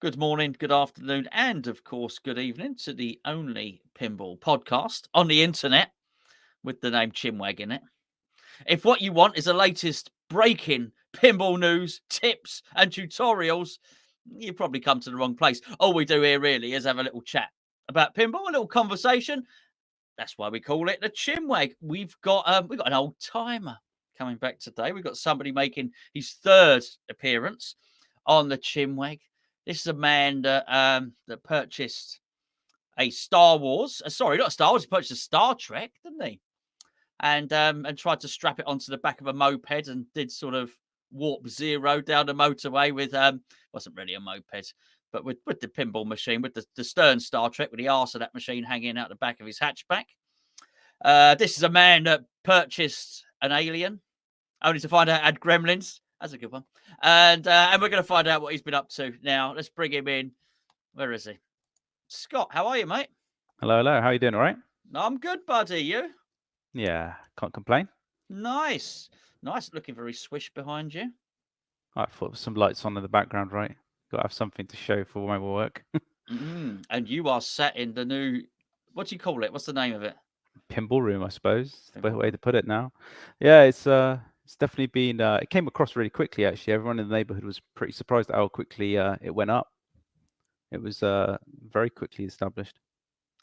Good morning, good afternoon, and of course, good evening to the only pinball podcast on the internet with the name Chinwag in it. If what you want is the latest breaking pinball news, tips, and tutorials, you probably come to the wrong place. All we do here really is have a little chat about pinball, a little conversation. That's why we call it the Chinwag. We've got an old timer coming back today. We've got somebody making his third appearance on the Chinwag. This is a man that purchased a Star Wars. Sorry, not Star Wars. He purchased a Star Trek, didn't he? And tried to strap it onto the back of a moped and did sort of warp zero down the motorway with wasn't really a moped, but with the pinball machine, with the stern Star Trek, with the arse of that machine hanging out the back of his hatchback. This is a man that purchased an Alien, only to find out it had gremlins. That's a good one. And we're going to find out what he's been up to now. Let's bring him in. Where is he? Scott, how are you, mate? Hello, hello. How you doing? All right? I'm good, buddy. You? Yeah, can't complain. Nice. Nice. Looking very swish behind you. I thought some lights on in the background, right? Got to have something to show for my work. And you are sat in the new, what do you call it? What's the name of it? Pinball room, I suppose. The Pinball way room. to put it now. Yeah, it's definitely been. It came across really quickly. Actually, everyone in the neighborhood was pretty surprised at how quickly it went up. It was very quickly established.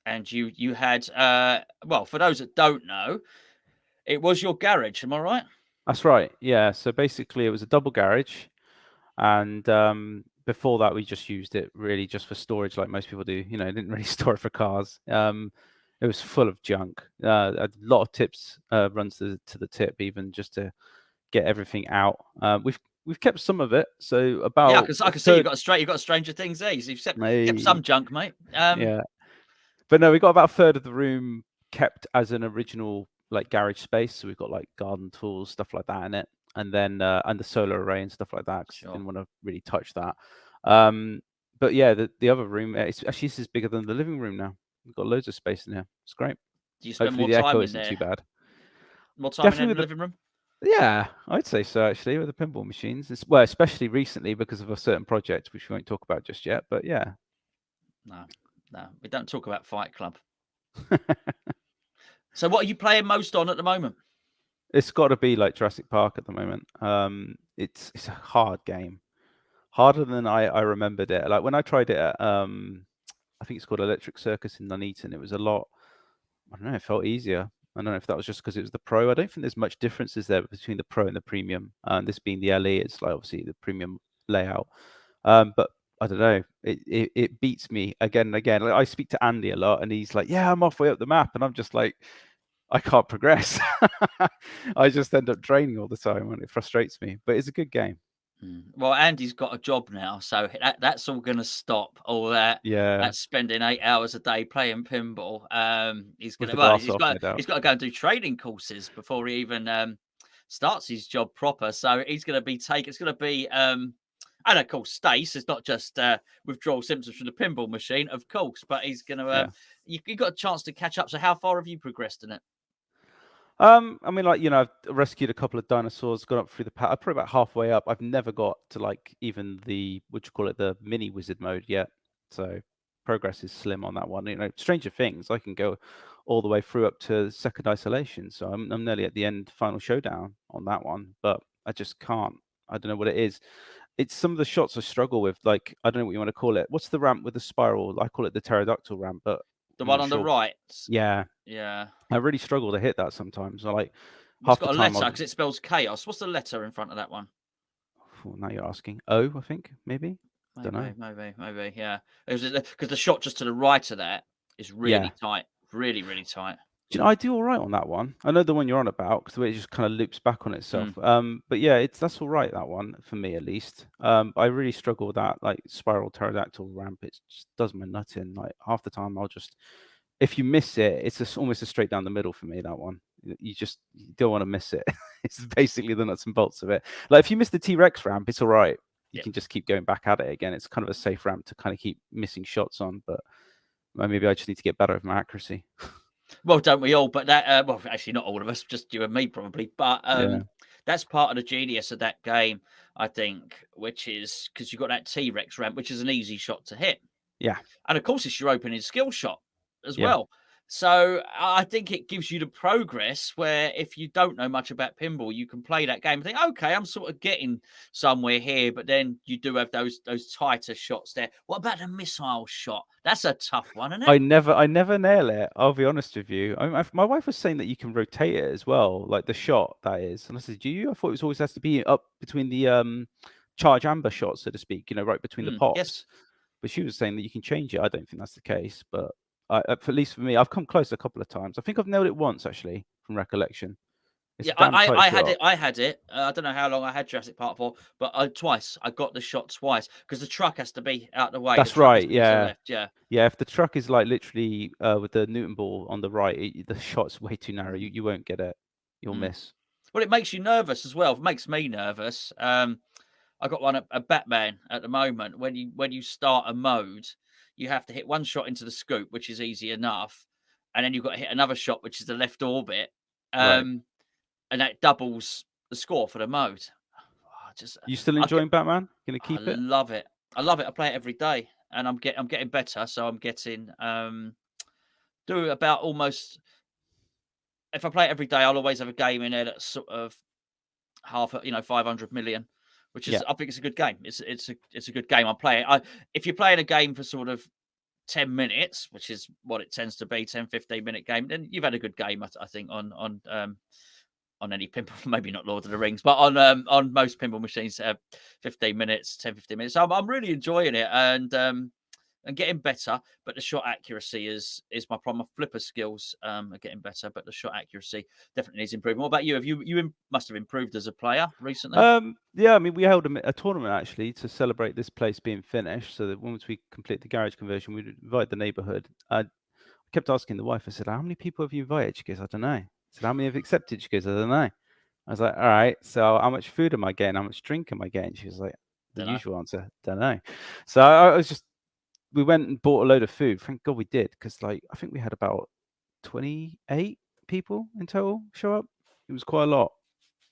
And you had, well, for those that don't know, it was your garage. Am I right? That's right. Yeah. So basically, it was a double garage, and before that, we just used it really just for storage, like most people do. You know, didn't really store it for cars. It was full of junk. A lot of tips runs to the tip, even just to get everything out. We've kept some of it, so Yeah, about I a can see third. you've got Stranger Things there. You've kept Maybe, some junk, mate. yeah, but no, we got about a third of the room kept as an original like garage space. So we've got like garden tools, stuff like that in it, and then and the solar array and stuff like that because we Sure. didn't want to really touch that. But yeah, the other room, it's actually this is bigger than the living room now. We've got loads of space in here. It's great. Do you spend Hopefully more the echo time in isn't too there? bad. More time in there Definitely than the with living room? the yeah, I'd say so actually with the pinball machines. Well, especially recently because of a certain project which we won't talk about just yet. But yeah. No, no, we don't talk about Fight Club. So, what are you playing most on at the moment? It's got to be like Jurassic Park at the moment. It's a hard game, harder than I remembered it. Like when I tried it at I think it's called Electric Circus in Nuneaton. It was a lot. I don't know. It felt easier. I don't know if that was just because it was the Pro. I don't think there's much differences there between the Pro and the Premium. This being the LE, it's like obviously the Premium layout. But I don't know. It beats me again and again. Like I speak to Andy a lot, and he's like, "Yeah, I'm halfway up the map," and I'm just like, I can't progress. I just end up draining all the time and it frustrates me. But it's a good game. Well, Andy's got a job now, so that's all going to stop. All that Yeah. that's spending 8 hours a day playing pinball. He's With gonna the well, glass off, no doubt. he's got to go and do training courses before he even starts his job proper. So he's going to be taking. It's going to be and of course, Stace is not just withdrawal symptoms from the pinball machine, of course, but he's going to. Yeah. You got a chance to catch up. So how far have you progressed in it? I mean, like, you know, I've rescued a couple of dinosaurs, got up through the I'm probably about halfway up. I've never got to like even the what you call it, the mini wizard mode yet. So progress is slim on that one. You know, Stranger Things, I can go all the way through up to second isolation. So I'm nearly at the end final showdown on that one, but I just can't. I don't know what it is. It's some of the shots I struggle with. Like, I don't know what you want to call it. What's the ramp with the spiral? I call it the pterodactyl ramp, but The I'm one not on the sure. right. Yeah, Yeah. I really struggle to hit that sometimes. I like Well, it's half the got a time letter I'll. because it spells chaos. What's the letter in front of that one? Oh, now you're asking. Oh, I think maybe. Don't know. Maybe, yeah. Because the shot just to the right of that is really Yeah. tight, really, really tight. Do you know, I do all right on that one. I know the one you're on about because the way it just kind of loops back on itself. But yeah, that's all right, that one for me at least. I really struggle with that like spiral pterodactyl ramp. It just does my nut in. Like half the time, I'll just if you miss it, it's just almost a straight down the middle for me. That one, you don't want to miss it. It's basically the nuts and bolts of it. Like if you miss the T-Rex ramp, it's all right. You Yep. can just keep going back at it again. It's kind of a safe ramp to kind of keep missing shots on. But maybe I just need to get better with my accuracy. Well, don't we all? But that, well, actually, not all of us, just you and me probably. But Yeah. That's part of the genius of that game, I think, which is because you've got that T-Rex ramp, which is an easy shot to hit. Yeah. And of course, it's your opening skill shot as Yeah. well. So I think it gives you the progress where if you don't know much about pinball, you can play that game and think, okay, I'm sort of getting somewhere here, but then you do have those tighter shots there. What about the missile shot? That's a tough one, isn't it? I never nail it. I'll be honest with you. My wife was saying that you can rotate it as well, like the shot that is. And I said, do you? I thought it always has to be up between the charge amber shots, so to speak. Right between the pops. Yes. But she was saying that you can change it. I don't think that's the case, but at least for me, I've come close a couple of times. I think I've nailed it once actually, from recollection. It's Yeah, a damn tight I shot. had it. I had it. I don't know how long I had Jurassic Park for, but twice. I got the shot twice because the truck has to be out the way. That's the truck has right. to be to the Yeah. left. Yeah. Yeah. If the truck is like literally with the Newton ball on the right, the shot's way too narrow. You won't get it. You'll miss. Well, it makes you nervous as well. It makes me nervous. I got one a Batman at the moment. When you start a mode, you have to hit one shot into the scoop, which is easy enough, and then you've got to hit another shot, which is the left orbit, Right. and that doubles the score for the mode. You still enjoying Batman? Gonna keep it? I love it. I love it. I play it every day, and I'm getting better. So I'm getting do about almost. If I play it every day, I'll always have a game in there that's sort of half, 500 million, which is, I think it's a good game. It's a good game. I'm playing. If you're playing a game for sort of 10 minutes, which is what it tends to be, 10-15 minute game, then you've had a good game, I think, on any pinball, maybe not Lord of the Rings, but on most pinball machines, 15 minutes, 10-15 minutes. So I'm really enjoying it and getting better, but the shot accuracy is my problem. My flipper skills are getting better, but the shot accuracy definitely needs improvement. What about you? You must have improved as a player recently? Yeah, I mean, we held a tournament actually to celebrate this place being finished. So that once we complete the garage conversion, we'd invite the neighborhood. I kept asking the wife, I said, how many people have you invited? She goes, I don't know. I said, how many have accepted? She goes, I don't know. I was like, all right, so how much food am I getting? How much drink am I getting? She was like, the usual answer, don't know. So I was just, we went and bought a load of food. Thank God we did, because I think we had about 28 people in total show up. It was quite a lot.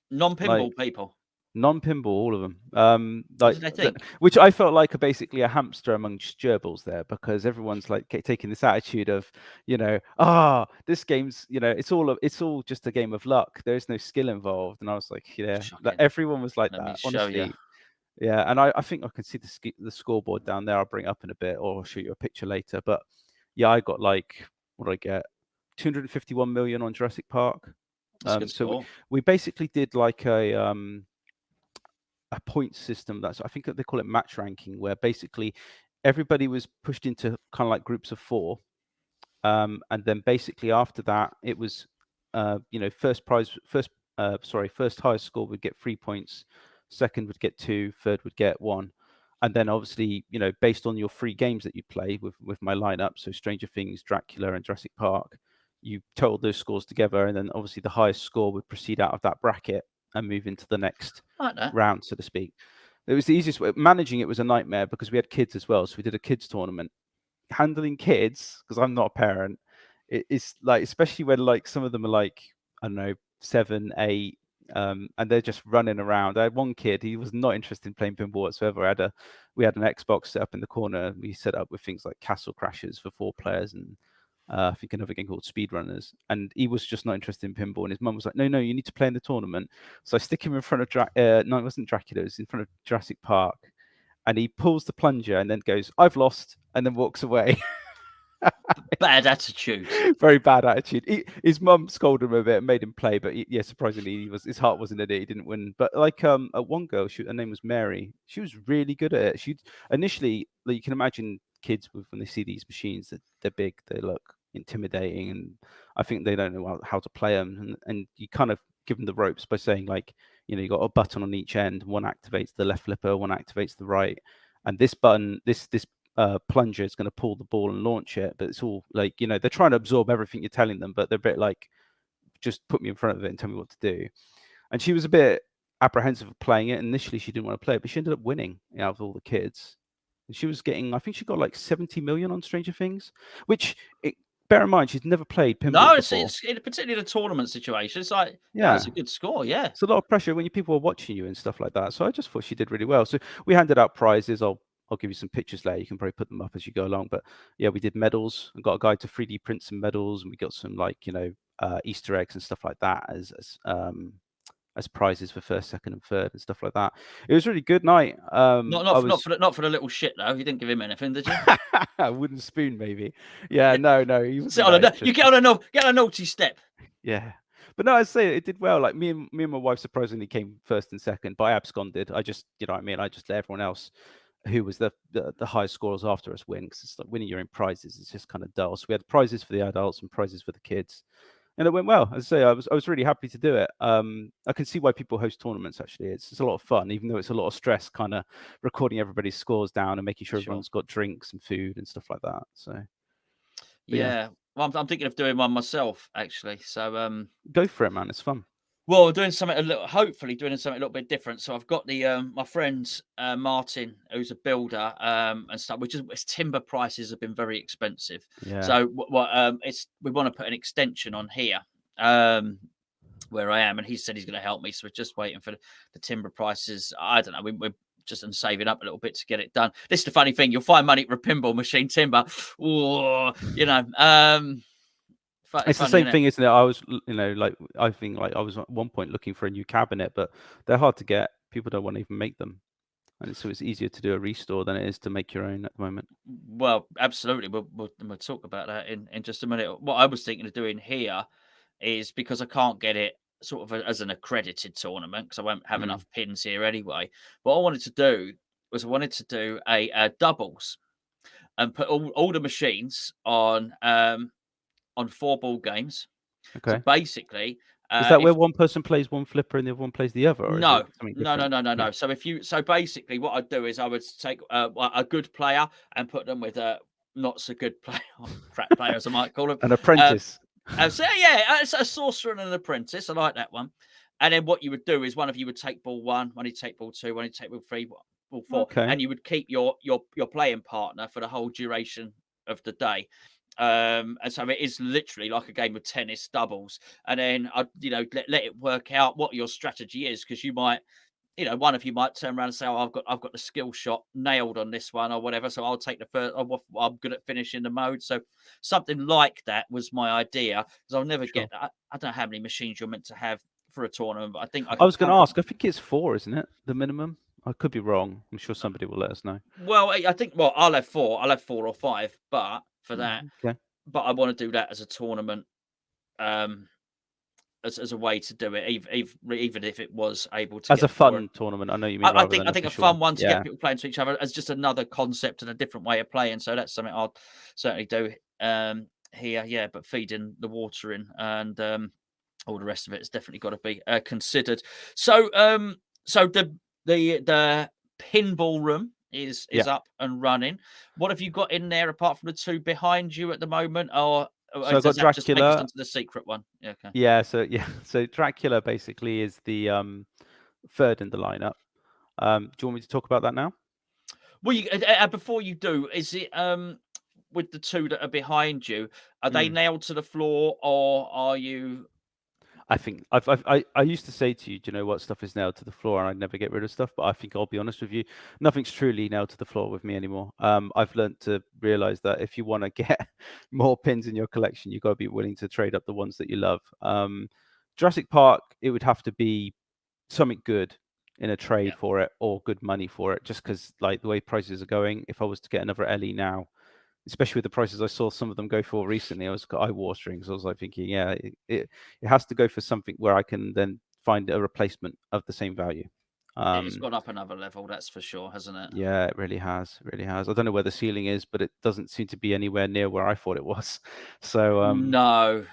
Non-pinball people. Non-pinball, all of them. What did they think? Which I felt like basically a hamster amongst gerbils there, because everyone's like taking this attitude of, this game's, it's all just a game of luck. There is no skill involved. And I was like, everyone was like that. Honestly. Yeah, and I think I can see the scoreboard down there. I'll bring it up in a bit, or I'll show you a picture later. But yeah, I got what did I get? 251 million on Jurassic Park. That's a good score. So we basically did a point system. I think they call it match ranking, where basically everybody was pushed into kind of like groups of 4, and then basically after that it was first highest score would get 3 points, second would get 2, third would get 1, and then obviously based on your 3 games that you play with my lineup, so Stranger Things, Dracula, and Jurassic Park, you totaled those scores together, and then obviously the highest score would proceed out of that bracket and move into the next round, so to speak. It was the easiest way. Managing it was a nightmare because we had kids as well, so we did a kids tournament. Handling kids, because I'm not a parent, it's like, especially when some of them are I don't know, 7, 8, and they're just running around. I had one kid, he was not interested in playing pinball whatsoever. We had an Xbox set up in the corner. We set up with things like Castle Crashers for 4 players, and I think another game called Speedrunners, and he was just not interested in pinball. And his mum was like, no, you need to play in the tournament. So I stick him in front of no, it wasn't Dracula, it was in front of Jurassic Park, and he pulls the plunger and then goes, I've lost, and then walks away. Bad attitude. Very bad attitude. His mum scolded him a bit and made him play, but surprisingly, his heart wasn't in it. He didn't win. But one girl, her name was Mary. She was really good at it. She initially, you can imagine kids when they see these machines, that they're big, they look intimidating, and I think they don't know how to play them. And you kind of give them the ropes by saying you got a button on each end. One activates the left flipper, one activates the right, and this button, this plunger is going to pull the ball and launch it. But it's all they're trying to absorb everything you're telling them, but they're a bit just put me in front of it and tell me what to do. And she was a bit apprehensive of playing it. Initially she didn't want to play it, but she ended up winning out of all the kids. And she was getting, I think she got 70 million on Stranger Things, which bear in mind, she's never played pinball No, before. it's particularly the tournament situation. It's like, yeah, Yeah. that's a good score. Yeah. It's a lot of pressure when people are watching you and stuff like that. So I just thought she did really well. So we handed out prizes. I'll give you some pictures later. You can probably put them up as you go along. But yeah, we did medals and got a guy to 3D print some medals, and we got some Easter eggs and stuff like that as prizes for first, second, and third and stuff like that. It was a really good night. Not for the little shit though. You didn't give him anything, did you? A wooden spoon, maybe. Yeah, no, he wasn't Sit on you get on a naughty step. Yeah. But no, I'd say it did well. Like me and my wife surprisingly came first and second, but I absconded. I just, you know what I mean? I just let everyone else who was the highest scorers after us win, because it's like winning your own prizes is just kind of dull. So we had prizes for the adults and prizes for the kids. And it went well. As I say, I was really happy to do it. I can see why people host tournaments, actually. It's a lot of fun, even though it's a lot of stress, kind of recording everybody's scores down and making sure everyone's got drinks and food and stuff like that. So yeah. Well, I'm thinking of doing one myself, actually. So go for it, man. It's fun. Well, hopefully doing something a little bit different. So I've got the my friend Martin, who's a builder and stuff. Timber prices have been very expensive. Yeah. So we want to put an extension on here where I am, and he said he's going to help me. So we're just waiting for the timber prices. I don't know. We're just saving up a little bit to get it done. This is the funny thing: you'll find money for a pinball machine timber. Ooh, it's the same thing, isn't it? I was, I think I was at one point looking for a new cabinet, but they're hard to get. People don't want to even make them, and so it's easier to do a restore than it is to make your own at the moment. Well, absolutely. We'll talk about that in just a minute. What I was thinking of doing here is, because I can't get it sort of as an accredited tournament because I won't have enough pins here anyway. What I wanted to do was a doubles and put all the machines on 4-ball games. Okay. So basically, is that where one person plays one flipper and the other one plays the other? Or no, is it something different? No. So basically, what I'd do is I would take a good player and put them with a not so good player, crap players, I might call them, an apprentice. So yeah, it's a sorcerer and an apprentice. I like that one. And then what you would do is one of you would take ball 1, one would take ball 2, one would take ball 3, ball 4, okay. and you would keep your playing partner for the whole duration of the day. And so it is literally like a game of tennis doubles. And then I, let it work out what your strategy is, because you might, one of you might turn around and say, "Oh, I've got the skill shot nailed on this one," or whatever. So I'll take the first. I'm good at finishing the mode. So something like that was my idea, because I'll never get. I don't know how many machines you're meant to have for a tournament, but I think I was going to ask. I think it's 4, isn't it? The minimum. I could be wrong. I'm sure somebody will let us know. Well, I think. Well, I'll have 4. I'll have 4 or 5, but for that, but I want to do that as a tournament. As a way to do it, even if it was able to as a fun tournament. I know you mean. I think a fun one to get people playing to each other as just another concept and a different way of playing. So that's something I'll certainly do here. Yeah, but feeding the water in and all the rest of it has definitely got to be considered. So so the pinball room is up and running. What have you got in there apart from the 2 behind you at the moment, or? So I've got Dracula. Into the secret one. Yeah, okay. Yeah. So Dracula basically is the third in the lineup. Do you want me to talk about that now? Well, before you do, is it with the 2 that are behind you? Are they nailed to the floor, or are you? I think I used to say to you, do you know what, stuff is nailed to the floor, and I'd never get rid of stuff. But I think I'll be honest with you, nothing's truly nailed to the floor with me anymore. I've learned to realize that if you want to get more pins in your collection, you've got to be willing to trade up the ones that you love. Jurassic Park, it would have to be something good in a trade for it, or good money for it, just because like the way prices are going. If I was to get another Ellie now, especially with the prices I saw some of them go for recently, I was eye-watering. So I was like thinking, yeah, it has to go for something where I can then find a replacement of the same value. It's gone up another level, that's for sure, hasn't it? Yeah, it really has. It really has. I don't know where the ceiling is, but it doesn't seem to be anywhere near where I thought it was. So no,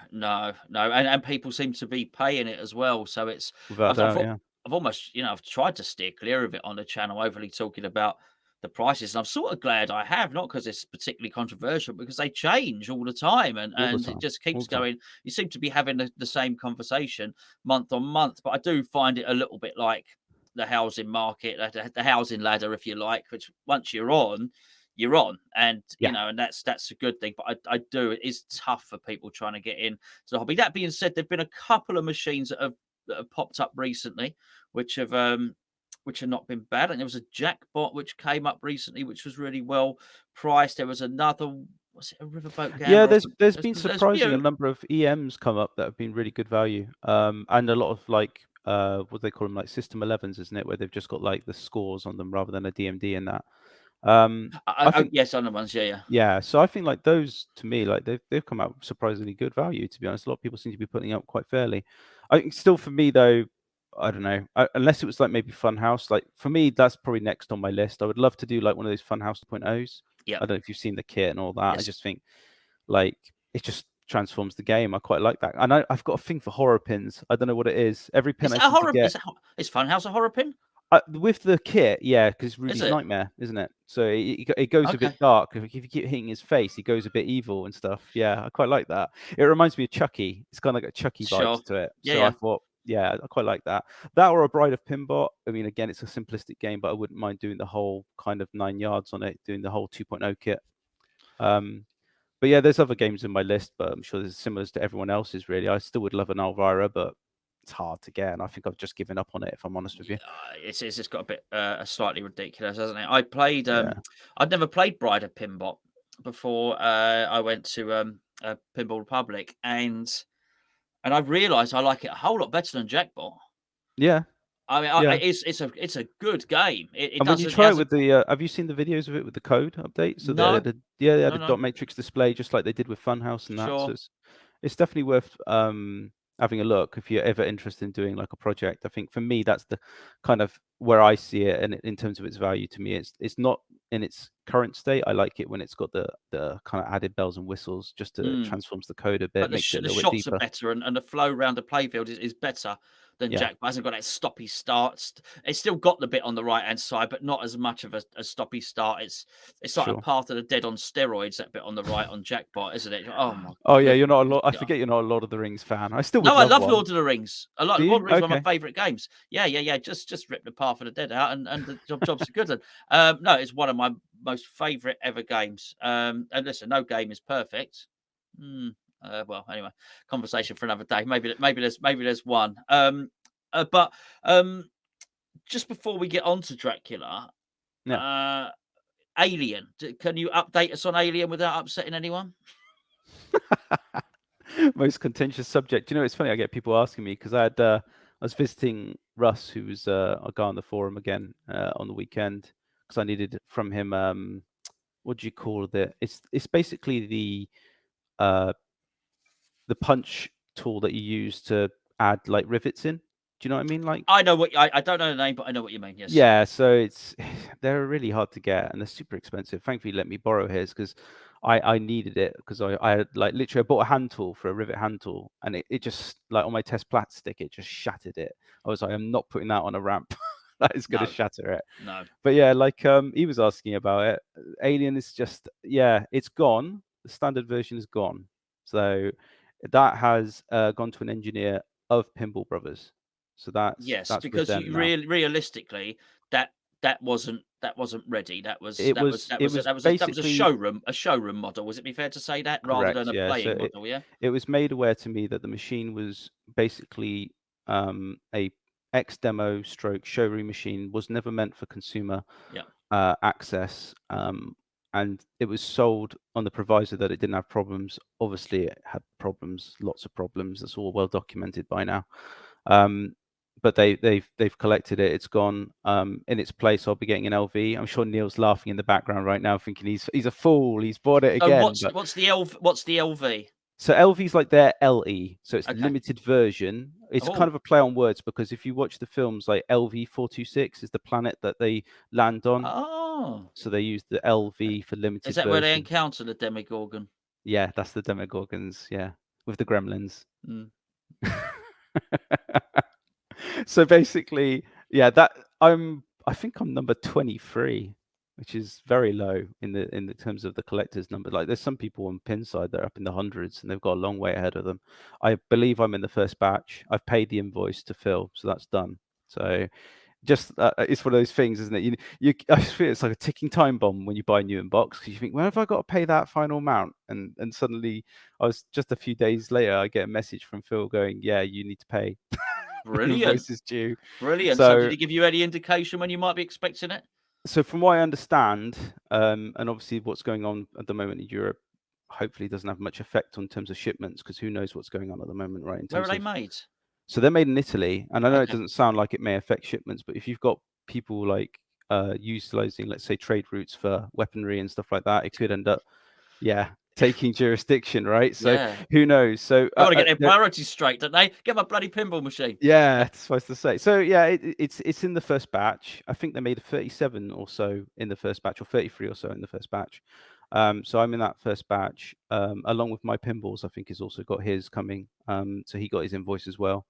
and people seem to be paying it as well. So it's without doubt, I've almost, I've tried to steer clear of it on the channel, overly talking about the prices, and I'm sort of glad I have, not because it's particularly controversial, because they change all the time, and it just keeps going. You seem to be having the same conversation month on month, but I do find it a little bit like the housing market, the housing ladder, if you like, which once you're on, you're on, and Yeah. and that's a good thing. But I do, it is tough for people trying to get in to the hobby. That being said, there've been a couple of machines that have popped up recently, which have not been bad. And there was a Jackbot which came up recently, which was really well priced. There was another, was it a Riverboat Yeah, Gambler or something? there's been There's surprising a number of EMs come up that have been really good value. And a lot of like what do they call them, like System 11s, isn't it? Where they've just got like the scores on them rather than a DMD in that. I think yes, other ones, yeah. yeah, so I think like those to me, like they've come out surprisingly good value, to be honest. A lot of people seem to be putting up quite fairly. I think still for me though, I don't know, unless it was like maybe Funhouse. Like for me, that's probably next on my list. I would love to do like one of those Funhouse 2.0s. Yeah. I don't know if you've seen the kit and all that. I Yes. just think like it just transforms the game. I quite like that. And I've got a thing for horror pins. I don't know what it is. Every pin Is I it a seem to horror? get Is Funhouse a horror pin? with the kit, yeah, because Is Rudy's it? nightmare, isn't it? So it goes a Okay. bit dark. If you keep hitting his face, he goes a bit evil and stuff. Yeah, I quite like that. It reminds me of Chucky. It's kind of like a Chucky Sure. vibes to it. Yeah, So I yeah. thought, yeah, I quite like that. That or a Bride of Pinball. I mean, again, it's a simplistic game, but I wouldn't mind doing the whole kind of 9 yards on it, doing the whole 2.0 kit. But yeah, there's other games in my list, but I'm sure there's similar to everyone else's. Really, I still would love an Elvira, but it's hard to get, and I think I've just given up on it. If I'm honest with you. It's just got a bit slightly ridiculous, hasn't it? I played. Yeah. I'd never played Bride of Pinball before I went to Pinball Republic, and I realised I like it a whole lot better than Jackbot. Yeah. I mean, Yeah. it's a good game. It And when you doesn't. It try it has with the, have you seen the videos of it with the code update? So no, they had a no. dot matrix display just like they did with Funhouse and that. So Sure. it's definitely worth having a look if you're ever interested in doing like a project. I think for me that's the kind of where I see it, and in terms of its value to me, it's not in its current state. I like it when it's got the kind of added bells and whistles, just to transforms the code a bit, But makes it a the little bit shots are deeper. better, and the flow around the playfield is better than Yeah, Jack. Hasn't got that stoppy start. It's still got the bit on the right hand side, but not as much of a stoppy start. It's like a sure. Path of the Dead on steroids. That bit on the right on Jackbot, isn't it? Oh my Oh yeah, you're goodness. not a lot. I forget you're not a Lord of the Rings fan. I still would No, I love love one. Lord of the Rings. I like Do Lord you? of the Rings. One of Okay. my favourite games. Yeah. Just rip the Path of the Dead out, and the job's a good one. No, it's one of my most favourite ever games. And listen, no game is perfect. Well, anyway, conversation for another day. Maybe there's one. But just before we get on to Dracula, Yeah. Alien. Can you update us on Alien without upsetting anyone? Most contentious subject. You know, it's funny. I get people asking me because I was visiting Russ, who was a guy on the forum again on the weekend, because I needed from him. What do you call it? It's basically the punch tool that you use to add like rivets in. Do you know what I mean? Like, I know what I don't know the name, but I know what you mean. Yes. yeah. So they're really hard to get and they're super expensive. Thankfully, let me borrow his because I needed it because I had like literally I bought a hand tool for a rivet hand tool and it just like on my test plastic it just shattered it. I was like, I'm not putting that on a ramp. That is going to No. shatter it. No. But yeah, like he was asking about it. Alien is just it's gone. The standard version is gone. So that has gone to an engineer of Pinball Brothers. So that's with because them you now. realistically that wasn't ready. That was It was a basically showroom model. Was it be fair to say that rather correct. than a Yeah. So playing model? Yeah. it was made aware to me that the machine was basically a X demo stroke showroom machine, was never meant for consumer access. And it was sold on the proviso that it didn't have problems. Obviously, it had problems, lots of problems. That's all well documented by now. But they've collected it. It's gone. In its place, I'll be getting an LV. I'm sure Neil's laughing in the background right now, thinking he's a fool. He's bought it again. So what's the LV? So LV's like their LE, so it's Okay. limited version. It's kind of a play on words because if you watch the films, like LV 426 is the planet that they land on. Oh, so they use the LV for limited. Is that version. where they encounter the Demogorgon? Yeah, that's the Demogorgons. Yeah, with the gremlins. So basically, yeah, I think I'm number 23, which is very low in the terms of the collector's number. Like there's some people on Pinside that are up in the hundreds and they've got a long way ahead of them. I believe I'm in the first batch. I've paid the invoice to Phil, so that's done. So just it's one of those things, isn't it? I feel it's like a ticking time bomb when you buy a new box, because you think, when have I got to pay that final amount? And suddenly, I was just a few days later, I get a message from Phil going, yeah, you need to pay. The invoice is due. Brilliant. So did So he give you any indication when you might be expecting it? from what I understand, and obviously what's going on at the moment in Europe, hopefully doesn't have much effect on terms of shipments, because who knows what's going on at the moment, right? In Where are terms they of made? So they're made in Italy, and I know it Okay. doesn't sound like it may affect shipments, but if you've got people like utilizing, let's say, trade routes for weaponry and stuff like that, it could end up, taking jurisdiction, right? So Yeah. who knows? So They want to get their priorities straight, don't they? Get my bloody pinball machine. yeah, that's supposed to say. So yeah, it's in the first batch. I think they made 37 or so in the first batch, or 33 or so in the first batch. So I'm in that first batch, along with my pinballs. I think he's also got his coming. So he got his invoice as well.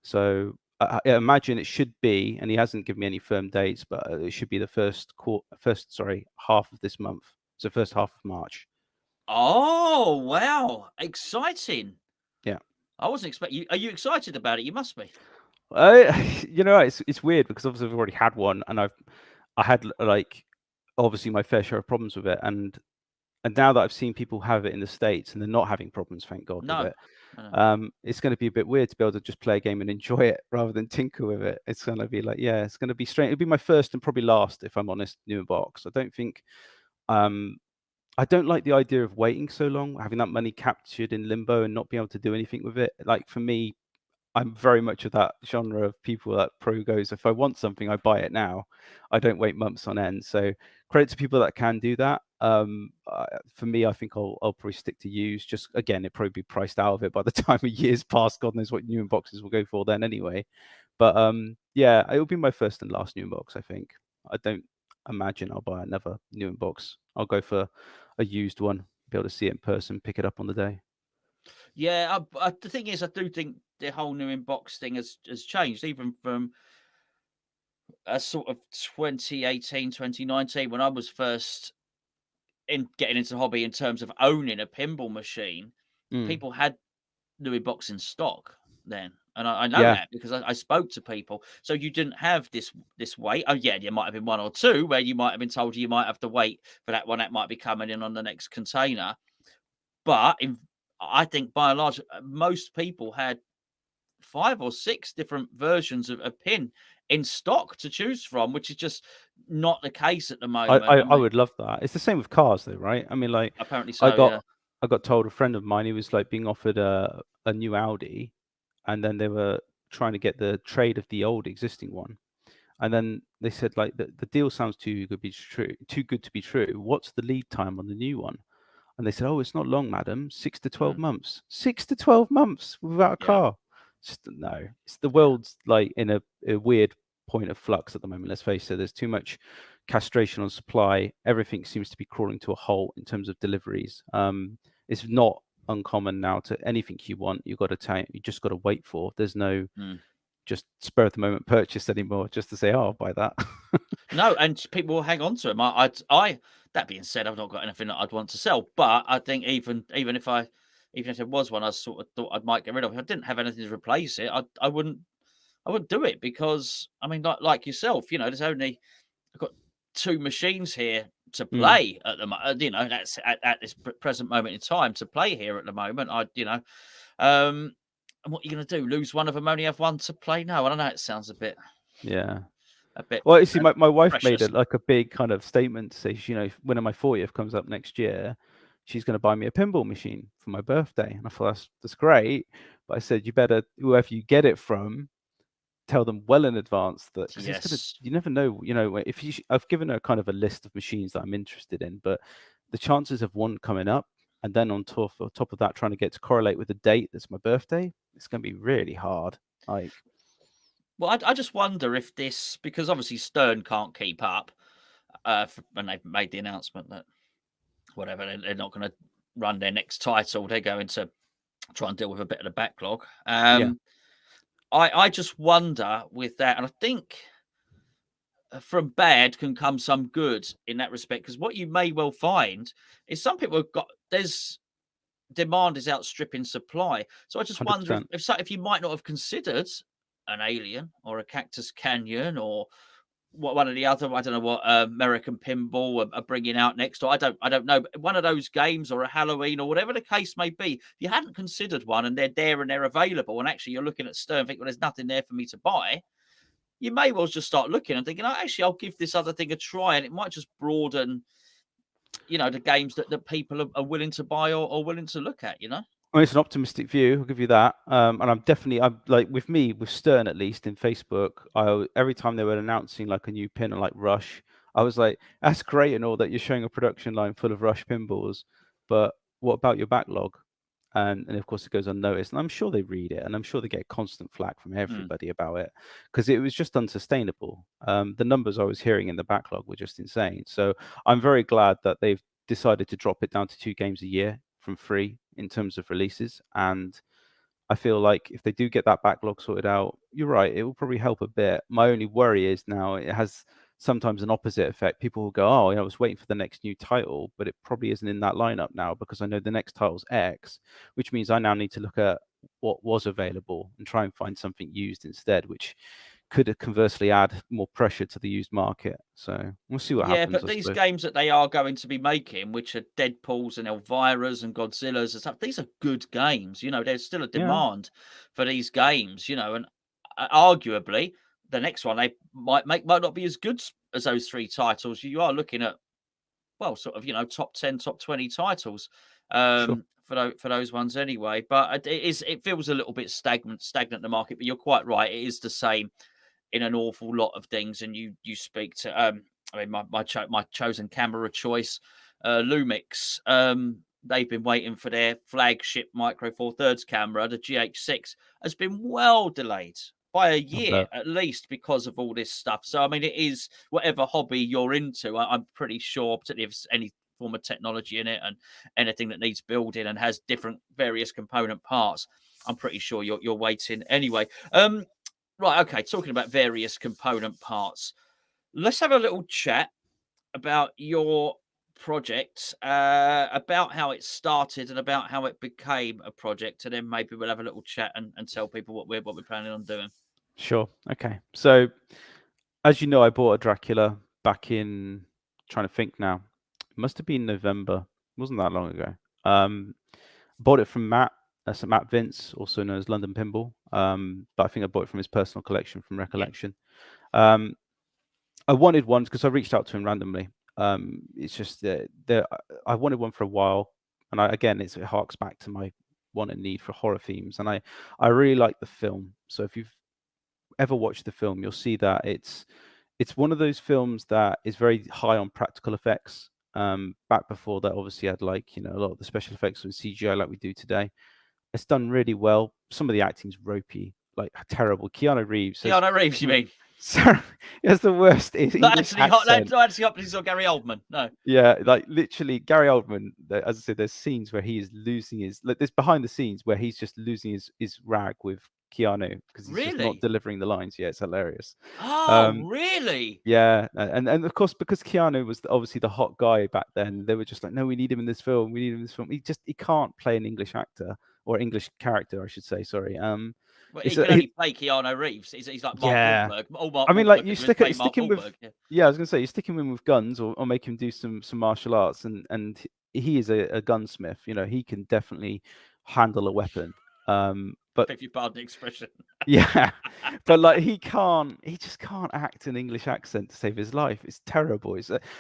So I imagine it should be, and he hasn't given me any firm dates, but it should be the first half of this month. So first half of March. Oh, wow. Exciting. Yeah. I wasn't expecting you. Are you excited about it? You must be. It's weird, because obviously I've already had one, and I had like obviously my fair share of problems with it, and now that I've seen people have it in the States and they're not having problems, thank God, with No. it. No. It's going to be a bit weird to be able to just play a game and enjoy it rather than tinker with it. It's going to be like, it's going to be strange. It'll be my first and probably last, if I'm honest, new box. I don't think, I don't like the idea of waiting so long, having that money captured in limbo and not being able to do anything with it. Like, for me, I'm very much of that genre of people that pro goes, if I want something, I buy it now. I don't wait months on end. So credit to people that can do that. For me, I think I'll probably stick to used. Just again, it probably be priced out of it by the time a year's passed. God knows what new boxes will go for then anyway. But it will be my first and last new box, I think. I don't imagine I'll buy another new box. I'll go for a used one, be able to see it in person, pick it up on the day. Yeah, the thing is, I do think the whole new inbox thing has changed, even from a sort of 2018, 2019, when I was first in getting into the hobby in terms of owning a pinball machine. Mm. People had new inbox in stock then. And I know Yeah. that because I spoke to people. So you didn't have this wait. Oh, yeah, there might have been one or two where you might have been told you might have to wait for that one that might be coming in on the next container. But I think by and large, most people had 5 or 6 different versions of a pin in stock to choose from, which is just not the case at the moment. I I mean, would love that. It's the same with cars, though, right? I mean, like, apparently I so, got yeah. I got told, a friend of mine, he was like being offered a new Audi, and then they were trying to get the trade of the old existing one, and then they said, like, the deal sounds too good to be true. What's the lead time on the new one? And they said, "Oh, it's not long, madam. 6 to 12 Mm, months. 6 to 12 months without a yeah, car." Just no. It's the yeah. world's like in a weird point of flux at the moment. Let's face it. There's too much castration on supply. Everything seems to be crawling to a halt in terms of deliveries. It's not uncommon now to anything you want. You just got to wait for. There's no Mm. just spur of the moment purchase anymore. Just to say, "Oh, I'll buy that." No, and people will hang on to them. That being said, I've not got anything that I'd want to sell, but I think even if there was one, I sort of thought I might get rid of. If I didn't have anything to replace it, I wouldn't do it because I mean, like yourself, I've got 2 machines here to Mm, play at the moment. That's at this present moment in time to play here at the moment. Um, and what are you going to do? Lose one of them? Only have one to play? No, I don't know. It sounds yeah. a bit Well, you see, my wife made precious. it like a big kind of statement to say, when my 40th comes up next year, she's going to buy me a pinball machine for my birthday. And I thought, that's great. But I said, you better, whoever you get it from, tell them well in advance, that, because Yes. you never know, if I've given her kind of a list of machines that I'm interested in, but the chances of one coming up, and then on top of that, trying to get to correlate with the date that's my birthday, it's going to be really hard. Like, Well, I just wonder if this, because obviously Stern can't keep up, when they've made the announcement that whatever they're not going to run their next title, they're going to try and deal with a bit of the backlog. yeah. I just wonder with that, and I think from bad can come some good in that respect, because what you may well find is some people have got there's demand is outstripping supply. So I just wonder 100%. if you might not have considered an Alien or a Cactus Canyon or one of the other, I don't know what American Pinball are bringing out next, or I don't know, but one of those games or a Halloween or whatever the case may be, if you hadn't considered one and they're there and they're available, and actually you're looking at Stern and think, well, there's nothing there for me to buy, you may well just start looking and thinking, oh, actually, I'll give this other thing a try, and it might just broaden, the games that people are willing to buy or willing to look at, Well, it's an optimistic view. I'll give you that. And I'm like, with me, with Stern at least in Facebook, every time they were announcing like a new pin or like Rush, I was like, that's great and all that you're showing a production line full of Rush pinballs, but what about your backlog? And of course it goes unnoticed. And I'm sure they read it, and I'm sure they get constant flack from everybody about it, because it was just unsustainable. The numbers I was hearing in the backlog were just insane. So I'm very glad that they've decided to drop it down to 2 games a year from 3 in terms of releases. And I feel like if they do get that backlog sorted out, you're right, it will probably help a bit. My only worry is now it has sometimes an opposite effect. People will go, oh, I was waiting for the next new title, but it probably isn't in that lineup now because I know the next title's X, which means I now need to look at what was available and try and find something used instead, which could conversely add more pressure to the used market. So we'll see what happens. But these games that they are going to be making, which are Deadpools and Elviras and Godzillas and stuff, these are good games. There's still a demand for these games, and arguably the next one they might not be as good as those 3 titles. You are looking at, well, sort of, top 10, top 20 titles Sure. for those ones anyway. But it feels a little bit stagnant the market. But you're quite right, it is the same in an awful lot of things. And you speak to I mean my chosen camera choice, Lumix. They've been waiting for their flagship Micro Four Thirds camera. The GH6 has been well delayed by a year at least because of all this stuff. So I mean, it is whatever hobby you're into. I'm pretty sure, particularly if it's any form of technology in it and anything that needs building and has different various component parts, I'm pretty sure you're waiting anyway. Right, okay, talking about various component parts, let's have a little chat about your project, about how it started and about how it became a project, and then maybe we'll have a little chat and tell people what we're planning on doing. Sure. Okay. So, as you know, I bought a Dracula back in, trying to think now, it must have been November. It wasn't that long ago. Bought it from Matt. That's Matt Vince, also known as London Pinball. But I think I bought it from his personal collection from Recollection. I wanted one because I reached out to him randomly. It's just I wanted one for a while, and it harks back to my want and need for horror themes, and I really like the film. So if you've ever watched the film, you'll see that it's one of those films that is very high on practical effects. Back before that, obviously had a lot of the special effects with CGI like we do today. It's done really well. Some of the acting's ropey, like terrible. Keanu Reeves, You mean? Sorry, it's the worst. Not actually hot. Not actually hot. This is Gary Oldman. No. Yeah, like literally Gary Oldman. As I said, there's scenes where he is losing his. Like, there's behind the scenes where he's just losing his rag with Keanu because he's just not delivering the lines. Yeah, it's hilarious. Oh, really? Yeah, and of course because Keanu was obviously the hot guy back then, they were just like, no, we need him in this film. We need him in this film. He can't play an English actor or English character, I should say. Sorry. Well, he can only play Keanu Reeves. He's like Mark Wahlberg. I mean, like you stick him with. Yeah, I was gonna say you stick him in with guns or make him do some martial arts, and he is a gunsmith. He can definitely handle a weapon. But if you pardon the expression. Yeah, but like he just can't act an English accent to save his life. It's terrible.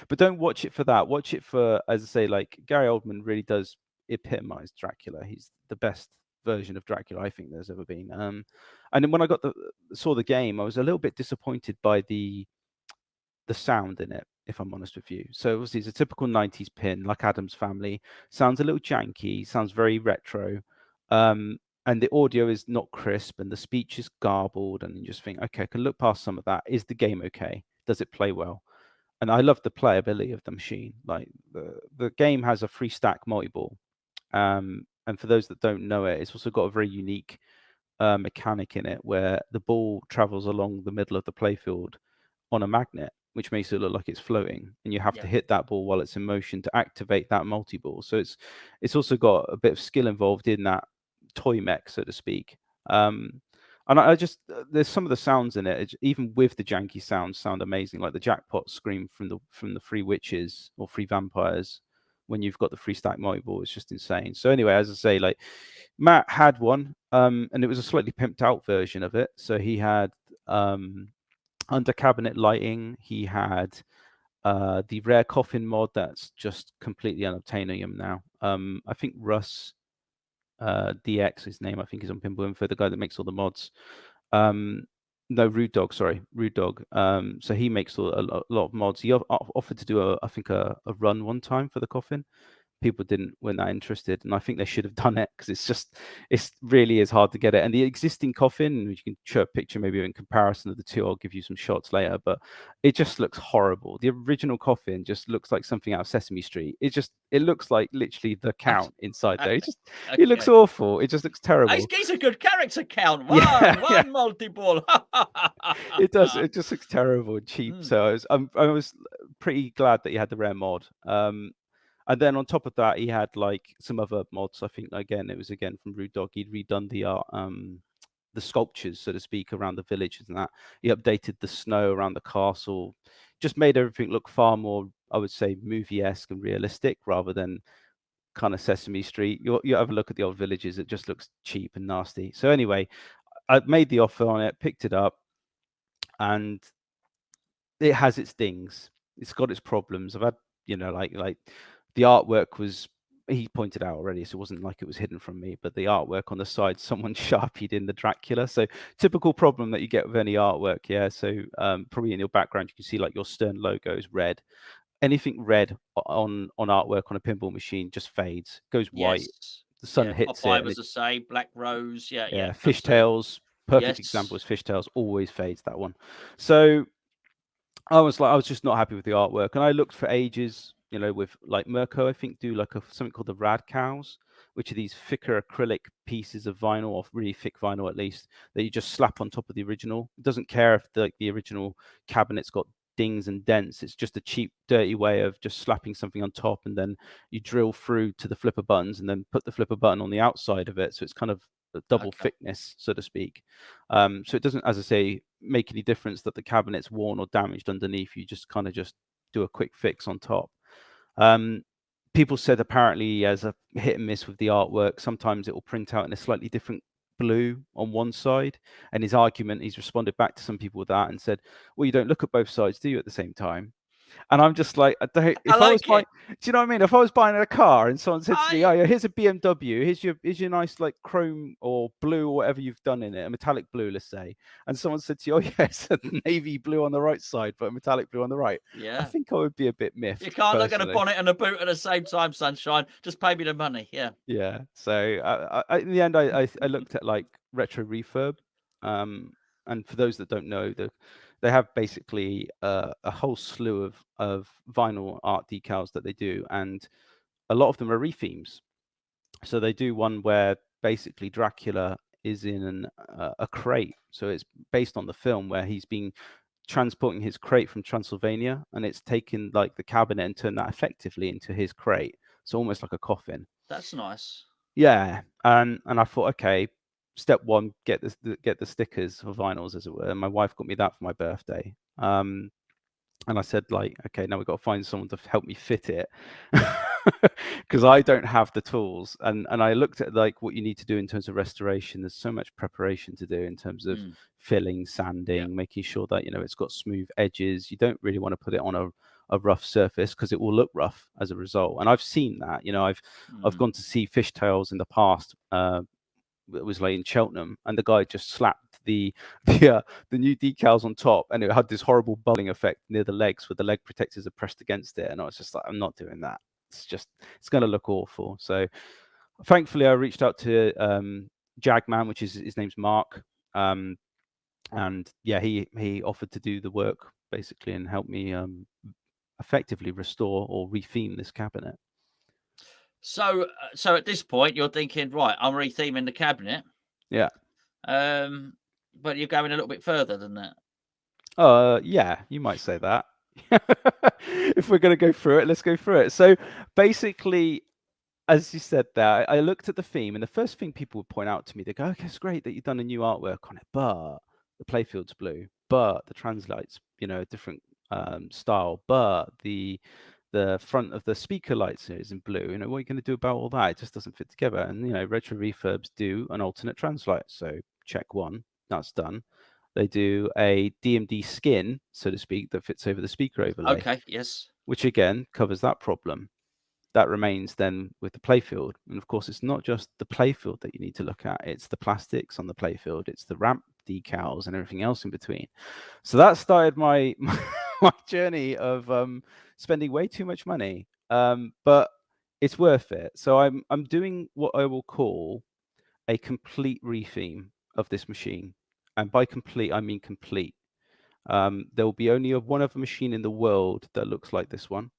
But don't watch it for that. Watch it for, as I say, like Gary Oldman really does epitomize Dracula. He's the best version of Dracula I think there's ever been. And then when I saw the game, I was a little bit disappointed by the sound in it, if I'm honest with you. So obviously it's a typical 90s pin, like Addams Family. Sounds a little janky, sounds very retro. And the audio is not crisp and the speech is garbled, and you just think, okay, I can look past some of that. Is the game okay? Does it play well? And I love the playability of the machine. Like the game has a 3-stack multi-ball. And for those that don't know it, it's also got a very unique mechanic in it where the ball travels along the middle of the playfield on a magnet, which makes it look like it's floating, and you have to hit that ball while it's in motion to activate that multi-ball. So it's also got a bit of skill involved in that toy mech, so to speak. And I just there's some of the sounds in it, even with the janky sounds, sound amazing. Like the jackpot scream from the three witches or three vampires when you've got the free stack multi-ball. It's just insane. So anyway, as I say, like Matt had one, and it was a slightly pimped out version of it. So he had under cabinet lighting. He had the rare coffin mod that's just completely unobtainium now. I think Russ DX, his name, I think, is on Pinball Info, the guy that makes all the mods. No, Rude Dog, sorry, Rude Dog. So he makes a lot of mods. He offered to do I think a run one time for the coffin. People weren't that interested, and I think they should have done it because it's really is hard to get it. And the existing coffin, which you can show a picture maybe in comparison of the two, I'll give you some shots later, but it just looks horrible. The original coffin just looks like something out of Sesame Street. It looks like literally the Count inside there. It looks awful. It just looks terrible. He's a good character, Count. One multi-ball. It does. It just looks terrible and cheap. So I was pretty glad that he had the rare mod. And then on top of that, he had like some other mods. I think it was from Rude Dog. He'd redone the sculptures, so to speak, around the village and that. He updated the snow around the castle, just made everything look far more, I would say, movie-esque and realistic rather than kind of Sesame Street. You have a look at the old villages; it just looks cheap and nasty. So anyway, I made the offer on it, picked it up, and it has its dings. It's got its problems. I've had, like the artwork was, he pointed out already, so it wasn't like it was hidden from me, but the artwork on the side, someone sharpied in the Dracula. So typical problem that you get with any artwork. Yeah. So probably in your background, you can see like your Stern logo is red. Anything red on artwork on a pinball machine just fades, goes white. Yes. The sun hits it. As I say, Black Rose. Yeah. Fishtails. Perfect example is Fishtails. Always fades, that one. So I was just not happy with the artwork, and I looked for ages, with like Mirko, I think, do like something called the Rad Cows, which are these thicker acrylic pieces of vinyl, or really thick vinyl at least, that you just slap on top of the original. It doesn't care if the original cabinet's got dings and dents. It's just a cheap, dirty way of just slapping something on top, and then you drill through to the flipper buttons and then put the flipper button on the outside of it. So it's kind of a double thickness, so to speak. So it doesn't, as I say, make any difference that the cabinet's worn or damaged underneath. You just kind of just do a quick fix on top. People said apparently as a hit and miss with the artwork, sometimes it will print out in a slightly different blue on one side. And his argument, he's responded back to some people with that and said, well, you don't look at both sides, do you, at the same time? And I'm just like, do you know what I mean? If I was buying a car and someone said to me, "Oh, here's a BMW, here's your nice like chrome or blue or whatever you've done in it, a metallic blue, let's say," and someone said to you, "Oh, yes, a navy blue on the right side, but a metallic blue on the right," I think I would be a bit miffed. You can't look at a bonnet and a boot at the same time, sunshine. Just pay me the money. Yeah. So in the end, I looked at like retro refurb, and for those that don't know, they have basically a whole slew of vinyl art decals that they do, and a lot of them are rethemes. So they do one where basically Dracula is in a crate. So it's based on the film where he's been transporting his crate from Transylvania, and it's taken like the cabinet and turned that effectively into his crate. So almost like a coffin. That's nice. Yeah, and I thought, okay, step one, get the stickers or vinyls, as it were. And my wife got me that for my birthday. And I said, like, okay, now we've got to find someone to help me fit it because I don't have the tools. And I looked at like what you need to do in terms of restoration. There's so much preparation to do in terms of filling, sanding, making sure that it's got smooth edges. You don't really want to put it on a rough surface because it will look rough as a result. And I've seen that. I've gone to see Fishtails in the past. It was like in Cheltenham, and the guy just slapped the new decals on top, and it had this horrible bubbling effect near the legs where the leg protectors are pressed against it. And I was just like, I'm not doing that. It's going to look awful. So thankfully I reached out to Jagman, which is his name's Mark, and yeah, he offered to do the work basically and help me effectively restore or retheme this cabinet. So at this point, you're thinking, right, I'm retheming the cabinet. Yeah. But you're going a little bit further than that. Yeah, you might say that. If we're going to go through it, let's go through it. So basically, as you said there, I looked at the theme, and the first thing people would point out to me, they go, "Okay, it's great that you've done a new artwork on it, but the playfield's blue, but the translate's, a different style, but the front of the speaker lights is in blue. What are you going to do about all that? It just doesn't fit together." And Retro Refurbs do an alternate translate, so check one, that's done. They do a DMD skin, so to speak, that fits over the speaker overlay. Okay, yes. Which again covers that problem. That remains then with the playfield. And of course, it's not just the playfield that you need to look at, it's the plastics on the playfield, it's the ramp decals and everything else in between. So that started my my journey of spending way too much money, but it's worth it. So I'm doing what I will call a complete retheme of this machine, and by complete I mean complete. There will be only one other machine in the world that looks like this one.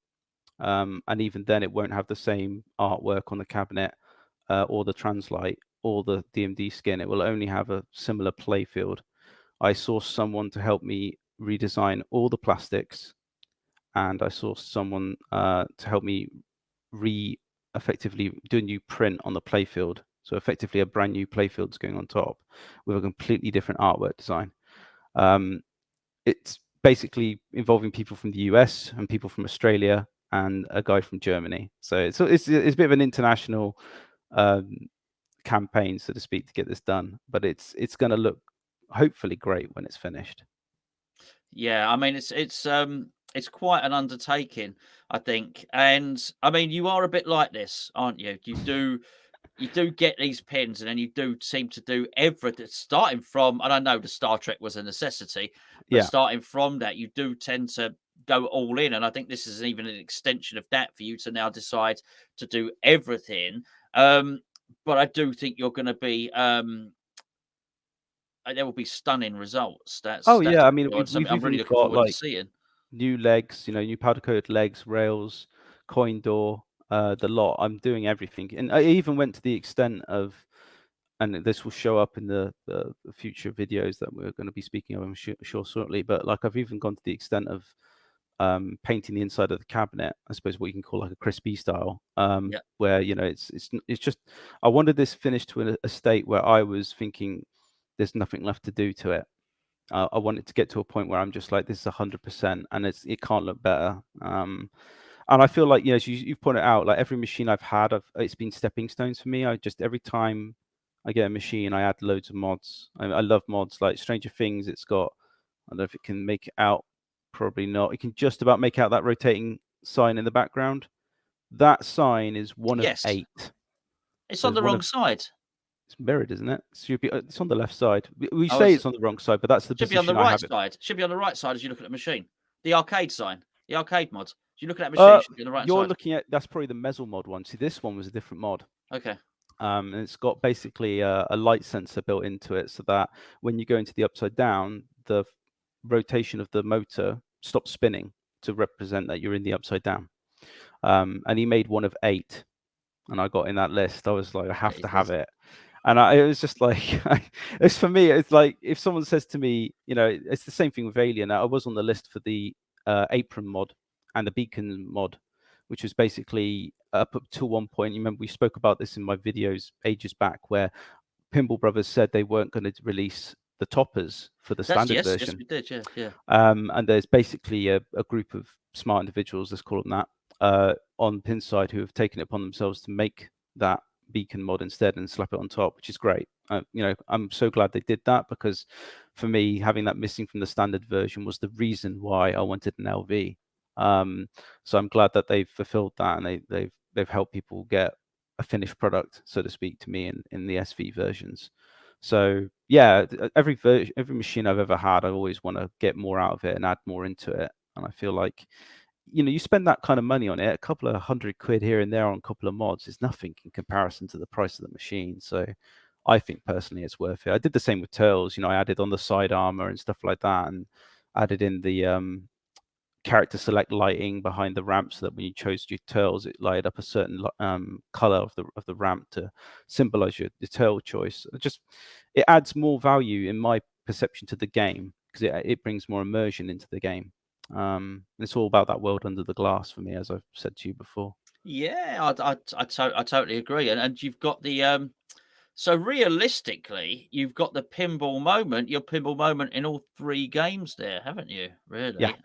And even then it won't have the same artwork on the cabinet or the translite or the DMD skin. It will only have a similar playfield. I sourced someone to help me redesign all the plastics, and I sourced someone to help me effectively do a new print on the playfield. So effectively a brand new playfield's going on top with a completely different artwork design. It's basically involving people from the US and people from Australia and a guy from Germany. So it's a bit of an international campaign, so to speak, to get this done. But it's going to look hopefully great when it's finished. Yeah, I mean it's quite an undertaking, I think. And I mean, you are a bit like this, aren't you? You do get these pins, and then you do seem to do everything, starting from, and I know the Star Trek was a necessity, but Yeah. starting from that, you do tend to go all in. And I think this is even an extension of that for you to now decide to do everything. But I do think you're going to be, there will be stunning results. That's Yeah. I mean, something we've I'm really even looking got forward to like seeing. new legs, new powder coated legs, rails, coin door, the lot. I'm doing everything, and I even went to the extent of, and this will show up in the future videos that we're going to be speaking of, I'm sure shortly. But like, I've even gone to the extent of painting the inside of the cabinet, I suppose what you can call like a crispy style, Yeah. where it's just, I wanted this finished to a state where I was thinking there's nothing left to do to it. I want it to get to a point where I'm just like, this is 100%, and it can't look better. And I feel like, as you've pointed out, like every machine I've had, it's been stepping stones for me. Every time I get a machine, I add loads of mods. I love mods like Stranger Things. It's got, I don't know if it can make it out, probably not. It can just about make out that rotating sign in the background. That sign is one of Yes. 8. It's So on the wrong side. It's mirrored, isn't it? It's on the left side. We Oh, say it's on the wrong side, but that's the should be on the position I right have it. side. Should be on the right side as you look at the machine. The arcade sign, the arcade mod. As you look at that machine, it should be on the right You're side. looking at, that's probably the Mezzle mod one. See, this one was a different mod. Okay. And it's got basically a light sensor built into it, so that when you go into the upside down, the rotation of the motor stops spinning to represent that you're in the upside down. And he made one of 8, and I got in that list. I was like, I have to have it. And it was just like, it's for me, it's like if someone says to me, it's the same thing with Alien. I was on the list for the apron mod and the beacon mod, which was basically up to one point. You remember we spoke about this in my videos ages back, where Pinball Brothers said they weren't going to release the toppers for the standard version. Yes, we did. Yeah. And there's basically a group of smart individuals, let's call them that, on Pinside, who have taken it upon themselves to make that beacon mod instead and slap it on top, which is great. I'm so glad they did that, because for me, having that missing from the standard version was the reason why I wanted an LV. So I'm glad that they've fulfilled that, and they've helped people get a finished product, so to speak, to me in the SV versions. So yeah, every machine I've ever had, I always want to get more out of it and add more into it. And I feel like, you spend that kind of money on it, a couple of £100 here and there on a couple of mods is nothing in comparison to the price of the machine. So I think personally it's worth it. I did the same with Turtles. I added on the side armor and stuff like that, and added in the character select lighting behind the ramp, so that when you chose your turtles, it lighted up a certain color of the ramp to symbolize your turtle choice. It adds more value in my perception to the game, because it brings more immersion into the game. It's all about that world under the glass for me, as I've said to you before. Yeah, I totally agree. And you've got the so realistically, you've got the pinball moment, your pinball moment in all three games there, haven't you? Yeah. Really,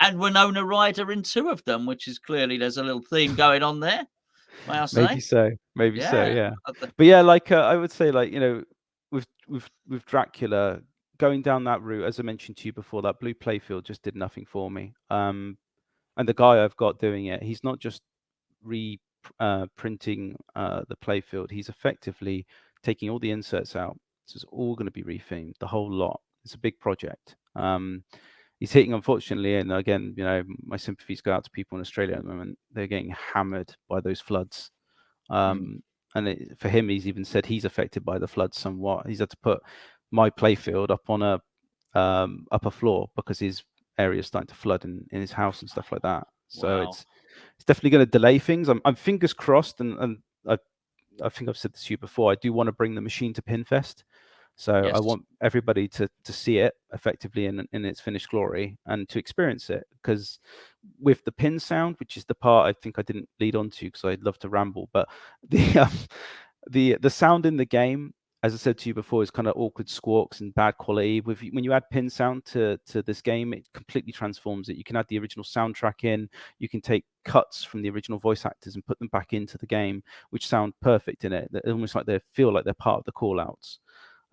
and Winona Ryder in two of them, which is clearly there's a little theme going on there. May I Maybe say? so. Maybe so. Yeah, Yeah. But yeah, like I would say, like, you know, with Dracula going down that route, as I mentioned to you before, that blue playfield just did nothing for me. And the guy I've got doing it, he's not just printing the playfield. He's effectively taking all the inserts out. So it's all going to be rethemed, the whole lot. It's a big project. He's hitting, unfortunately, and again, you know, my sympathies go out to people in Australia at the moment. They're getting hammered by those floods. mm, And for him, he's even said he's affected by the floods somewhat. He's had to put my playfield up on a upper floor because his area is starting to flood in his house and stuff like that. So wow. it's definitely going to delay things. I'm fingers crossed, and I think I've said this to you before. I do want to bring the machine to Pinfest. So I Yes. want everybody to see it effectively in its finished glory and to experience it, because with the pin sound, which is the part I think I didn't lead on to because I'd love to ramble, but the the sound in the game, as I said to you before, is kind of awkward squawks and bad quality. When you add pin sound to this game, it completely transforms it. You can add the original soundtrack in. You can take cuts from the original voice actors and put them back into the game, which sound perfect in it. They're almost like they feel like they're part of the call outs.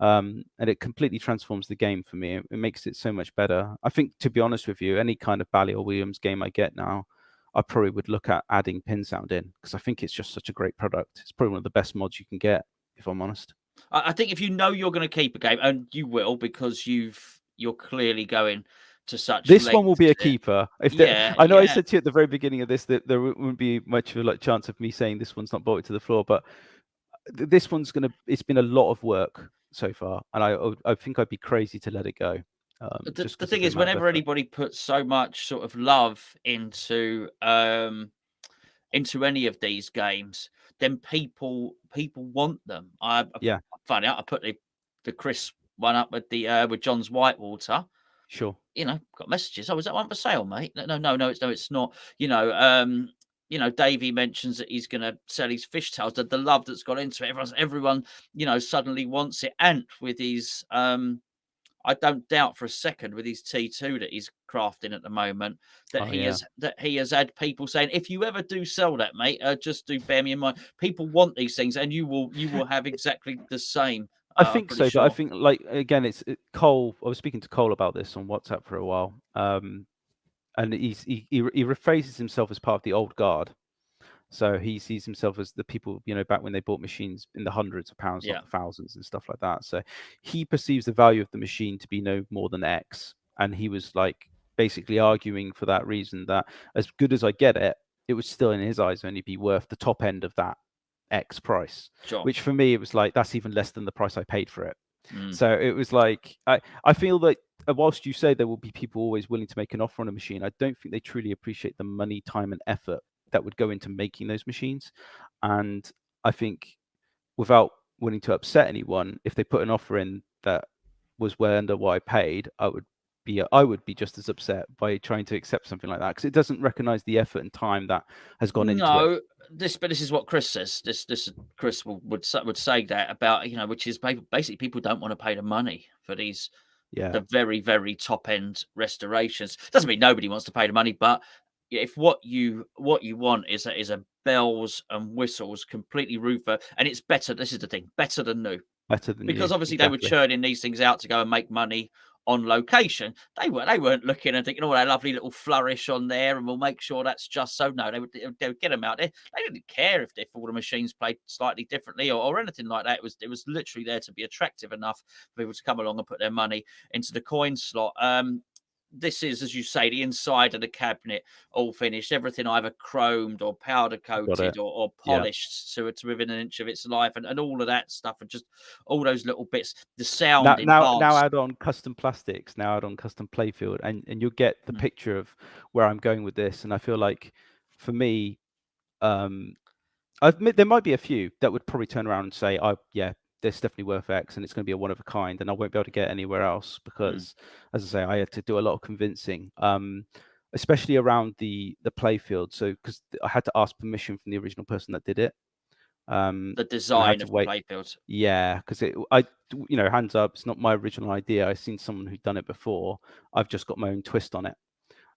And it completely transforms the game for me. It makes it so much better. I think, to be honest with you, any kind of Bally or Williams game I get now, I probably would look at adding pin sound in, because I think it's just such a great product. It's probably one of the best mods you can get, if I'm honest. I think if you know you're going to keep a game, and you will because you're clearly going to such This one will lengths. be a keeper. Yeah, I know I yeah. said to you at the very beginning of this that there wouldn't be much of a chance of me saying this one's not bolted to the floor, but this one's it's been a lot of work so far, and I think I'd be crazy to let it go, just The because of thing the is, amount of whenever effort. anybody puts so much sort of love into any of these games, then people want them. Yeah, Funny, I put the Chris one up with John's Whitewater. sure. You know, got messages. Oh, is that one for sale, mate? No, it's not. Davey mentions that he's going to sell his fishtails. The love that's got into it, everyone, suddenly wants it. Ant with his I don't doubt for a second with his T2 that he's crafting at the moment that Oh yeah. he has had people saying, if you ever do sell that, mate, just do bear me in mind. People want these things, and you will have exactly the same. I I'm think pretty so, but I sure. think, like, again, Cole. I was speaking to Cole about this on WhatsApp for a while, and he rephrases himself as part of the old guard. So he sees himself as the people, back when they bought machines in the hundreds of pounds, not Yeah, the thousands and stuff like that. So he perceives the value of the machine to be no more than X. And he was like basically arguing for that reason, that as good as I get it, it would still in his eyes only be worth the top end of that X price, sure. which for me, it was like, that's even less than the price I paid for it. Mm. So it was like, I feel that whilst you say there will be people always willing to make an offer on a machine, I don't think they truly appreciate the money, time, and effort that would go into making those machines. And I think, without wanting to upset anyone, if they put an offer in that was well under what I paid, I would be just as upset by trying to accept something like that, because it doesn't recognize the effort and time that has gone into it. No, this is what Chris says. This Chris would say that about, which is basically people don't want to pay the money for Yeah, the very, very top end restorations. Doesn't mean nobody wants to pay the money, but if what you want is a bells and whistles completely roofer, and it's better. This is the thing, better than new, better than because you, obviously they were exactly. churning these things out to go and make money on location. They weren't looking and thinking, oh, that lovely little flourish on there, and we'll make sure that's just so. No, they would get them out there. They didn't care if all the machines played slightly differently or anything like that. It was literally there to be attractive enough for people to come along and put their money into the coin slot. This is, as you say, the inside of the cabinet all finished, everything either chromed or powder Got it. coated or Yeah. polished to within an inch of its life, and all of that stuff, and just all those little bits, the Now, sound now enhanced. add on custom plastics. Now add on custom playfield, and you'll get the Mm, picture of where I'm going with this. And I feel like, for me, um, I admit there might be a few that would probably turn around and say, "Oh, yeah, this definitely worth X, and it's going to be a one of a kind, and I won't be able to get it anywhere else," mm, because, as I say, I had to do a lot of convincing. especially around the playfield. So because I had to ask permission from the original person that did it, The and I had design to of the wait. playfield. Yeah, because hands up, it's not my original idea. I've seen someone who'd done it before. I've just got my own twist on it.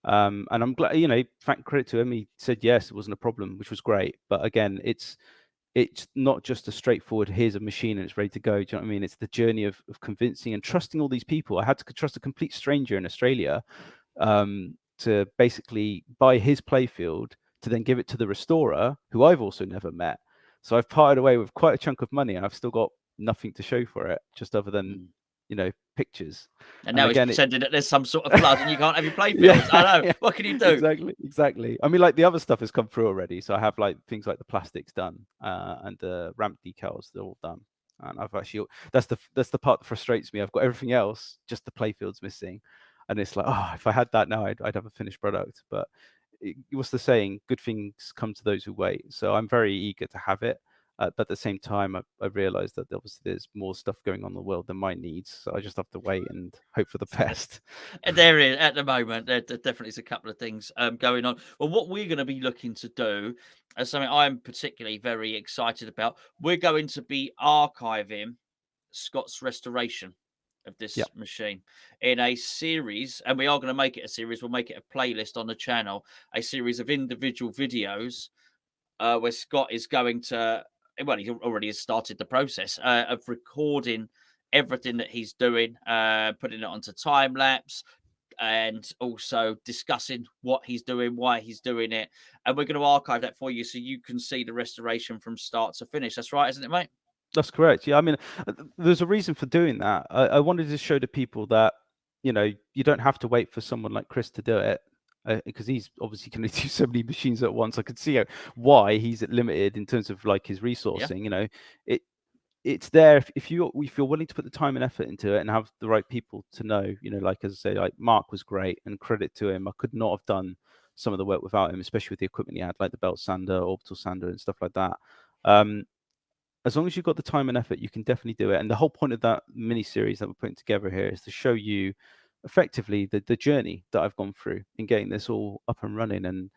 And I'm glad, thank credit to him. He said yes, it wasn't a problem, which was great. But again, it's not just a straightforward, here's a machine and it's ready to go. Do you know what I mean? It's the journey of convincing and trusting all these people. I had to trust a complete stranger in Australia to basically buy his playfield to then give it to the restorer, who I've also never met. So I've parted away with quite a chunk of money, and I've still got nothing to show for it, just other than pictures. And now he's again, pretending that there's some sort of flood and you can't have your playfields. I know. Yeah, what can you do? Exactly. I mean, like the other stuff has come through already. So I have like things like the plastics done, and the ramp decals, they're all done. And I've actually, that's the part that frustrates me. I've got everything else, just the playfield's missing. And it's like, oh, if I had that now, I'd have a finished product. But what's the saying? Good things come to those who wait. So I'm very eager to have it. But at the same time, I realized that obviously there's more stuff going on in the world than my needs. So I just have to wait and hope for the best. And there is, at the moment, there definitely is a couple of things going on. Well, what we're going to be looking to do, as something I'm particularly very excited about, we're going to be archiving Scott's restoration of this machine in a series, and we are going to make it a series. We'll make it a playlist on the channel, a series of individual videos where Scott is going to, well, he already has started the process of recording everything that he's doing, putting it onto time lapse, and also discussing what he's doing, why he's doing it. And we're going to archive that for you so you can see the restoration from start to finish. That's right, isn't it, mate? That's correct. Yeah, I mean, there's a reason for doing that. I wanted to show the people that, you don't have to wait for someone like Chris to do it, because he's obviously going to do so many machines at once. I could see why he's limited in terms of like his resourcing. It's there if you're willing to put the time and effort into it and have the right people to know. Like, as I say, like Mark was great, and credit to him. I could not have done some of the work without him, especially with the equipment he had, like the belt sander, orbital sander, and stuff like that. As long as you've got the time and effort, you can definitely do it. And the whole point of that mini series that we're putting together here is to show you effectively the journey that I've gone through in getting this all up and running. And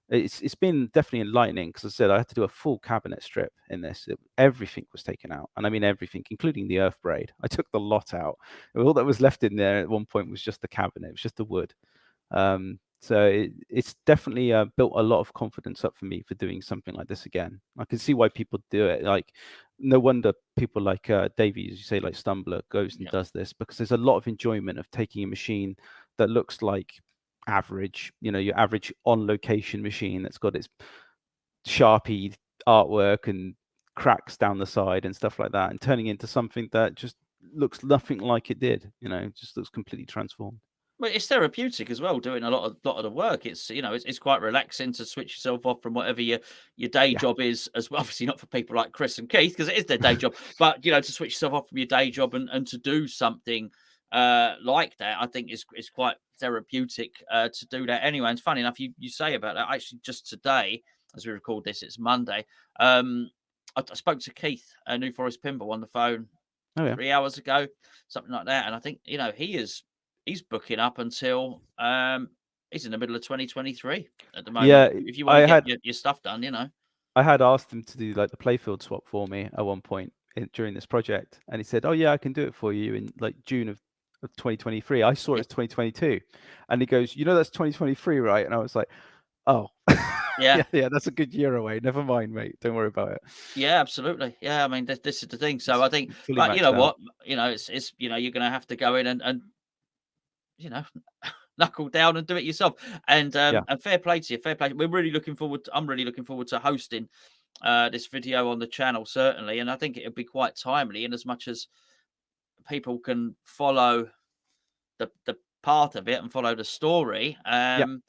it's been definitely enlightening, because I said I had to do a full cabinet strip in this. Everything was taken out, and I mean everything, including the earth braid. I took the lot out. All that was left in there at one point was just the cabinet. It was just the wood. So it's definitely built a lot of confidence up for me for doing something like this again. I can see why people do it. Like, no wonder people like Davey, as you say, like Stumbler, goes and does this, because there's a lot of enjoyment of taking a machine that looks like average, your average on location machine that's got its Sharpie artwork and cracks down the side and stuff like that, and turning into something that just looks nothing like it did. Just looks completely transformed. Well, it's therapeutic as well, doing a lot of the work. It's it's quite relaxing to switch yourself off from whatever your day job is, as well. Obviously not for people like Chris and Keith, because it is their day job, but to switch yourself off from your day job and to do something like that, I think is quite therapeutic to do that anyway. And it's funny enough, you say about that. Actually, just today, as we record this, it's Monday. I spoke to Keith, New Forest Pinball, on the phone 3 hours ago, something like that, and I think he's booking up until he's in the middle of 2023 at the moment. Yeah, if you want to get your stuff done, I had asked him to do like the playfield swap for me at one point during this project, and he said, "Oh yeah, I can do it for you in like June of 2023." I saw it as 2022, and he goes, "That's 2023, right?" And I was like, "Oh, yeah, that's a good year away. Never mind, mate. Don't worry about it." Yeah, absolutely. Yeah, I mean, this is the thing. So I think, but you know what, it's you're going to have to go in and knuckle down and do it yourself. And fair play to you, fair play. We're really looking forward. I'm really looking forward to hosting this video on the channel, certainly, and I think it'll be quite timely, in as much as people can follow the path of it and follow the story. And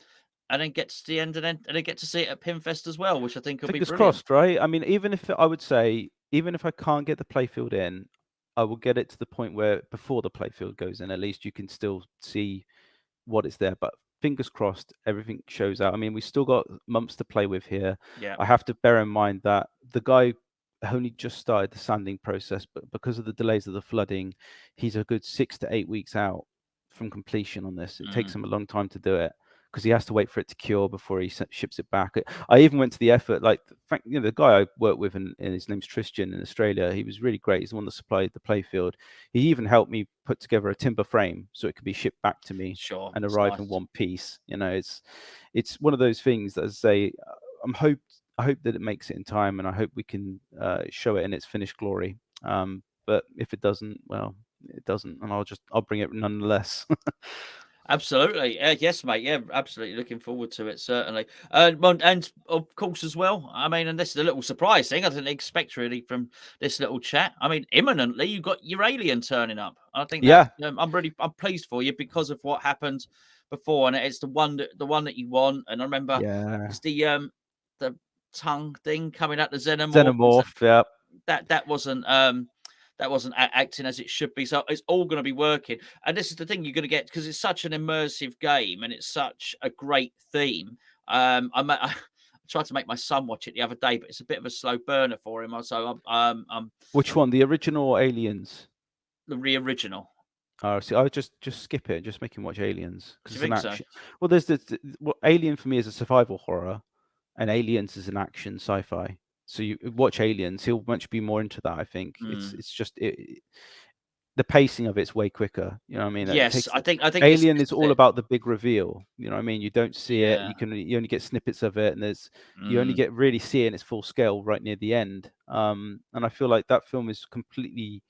then get to the end, and then get to see it at Pinfest as well, which I think will be Fingers brilliant. crossed, right? I mean, even if I can't get the playfield in, I will get it to the point where before the playfield goes in, at least you can still see what is there. But fingers crossed, everything shows out. I mean, we still got months to play with here. Yeah. I have to bear in mind that the guy only just started the sanding process, but because of the delays of the flooding, he's a good 6 to 8 weeks out from completion on this. It takes him a long time to do it, because he has to wait for it to cure before he ships it back. I even went to the effort, like, the guy I worked with, and his name's Tristan in Australia. He was really great. He's the one that supplied the playfield. He even helped me put together a timber frame so it could be shipped back to me Sure, and it's arrive nice. in one piece. It's one of those things that, as I say, I hope that it makes it in time, and I hope we can show it in its finished glory. But if it doesn't, well, it doesn't, and I'll bring it nonetheless. Absolutely. Yes, mate. Yeah, absolutely. Looking forward to it, certainly. And of course, as well, I mean, and this is a little surprise thing. I didn't expect really from this little chat. I mean, imminently, you got your alien turning up. I think Yeah. that's, I'm pleased for you because of what happened before. And it's the one that you want. And I remember Yeah. was the tongue thing coming out the xenomorph. Xenomorph, yeah. That wasn't acting as it should be. So it's all going to be working. And this is the thing you're going to get, because it's such an immersive game and it's such a great theme. I tried to make my son watch it the other day, but it's a bit of a slow burner for him. So I'm Which one, the original or Aliens? the original. See, I would just skip it, just make him watch Aliens, because Do it's you an think action. so? Well, there's Alien for me is a survival horror, and Aliens is an action sci-fi. So you watch Aliens, he'll much be more into that. I think it's just the pacing of it's way quicker. You know what I mean? It Yes, takes I think Alien this is is all it. about the big reveal. You know what I mean? You don't see it. Yeah. You only get snippets of it, and you only get really see it in its full scale right near the end. And I feel like that film is completely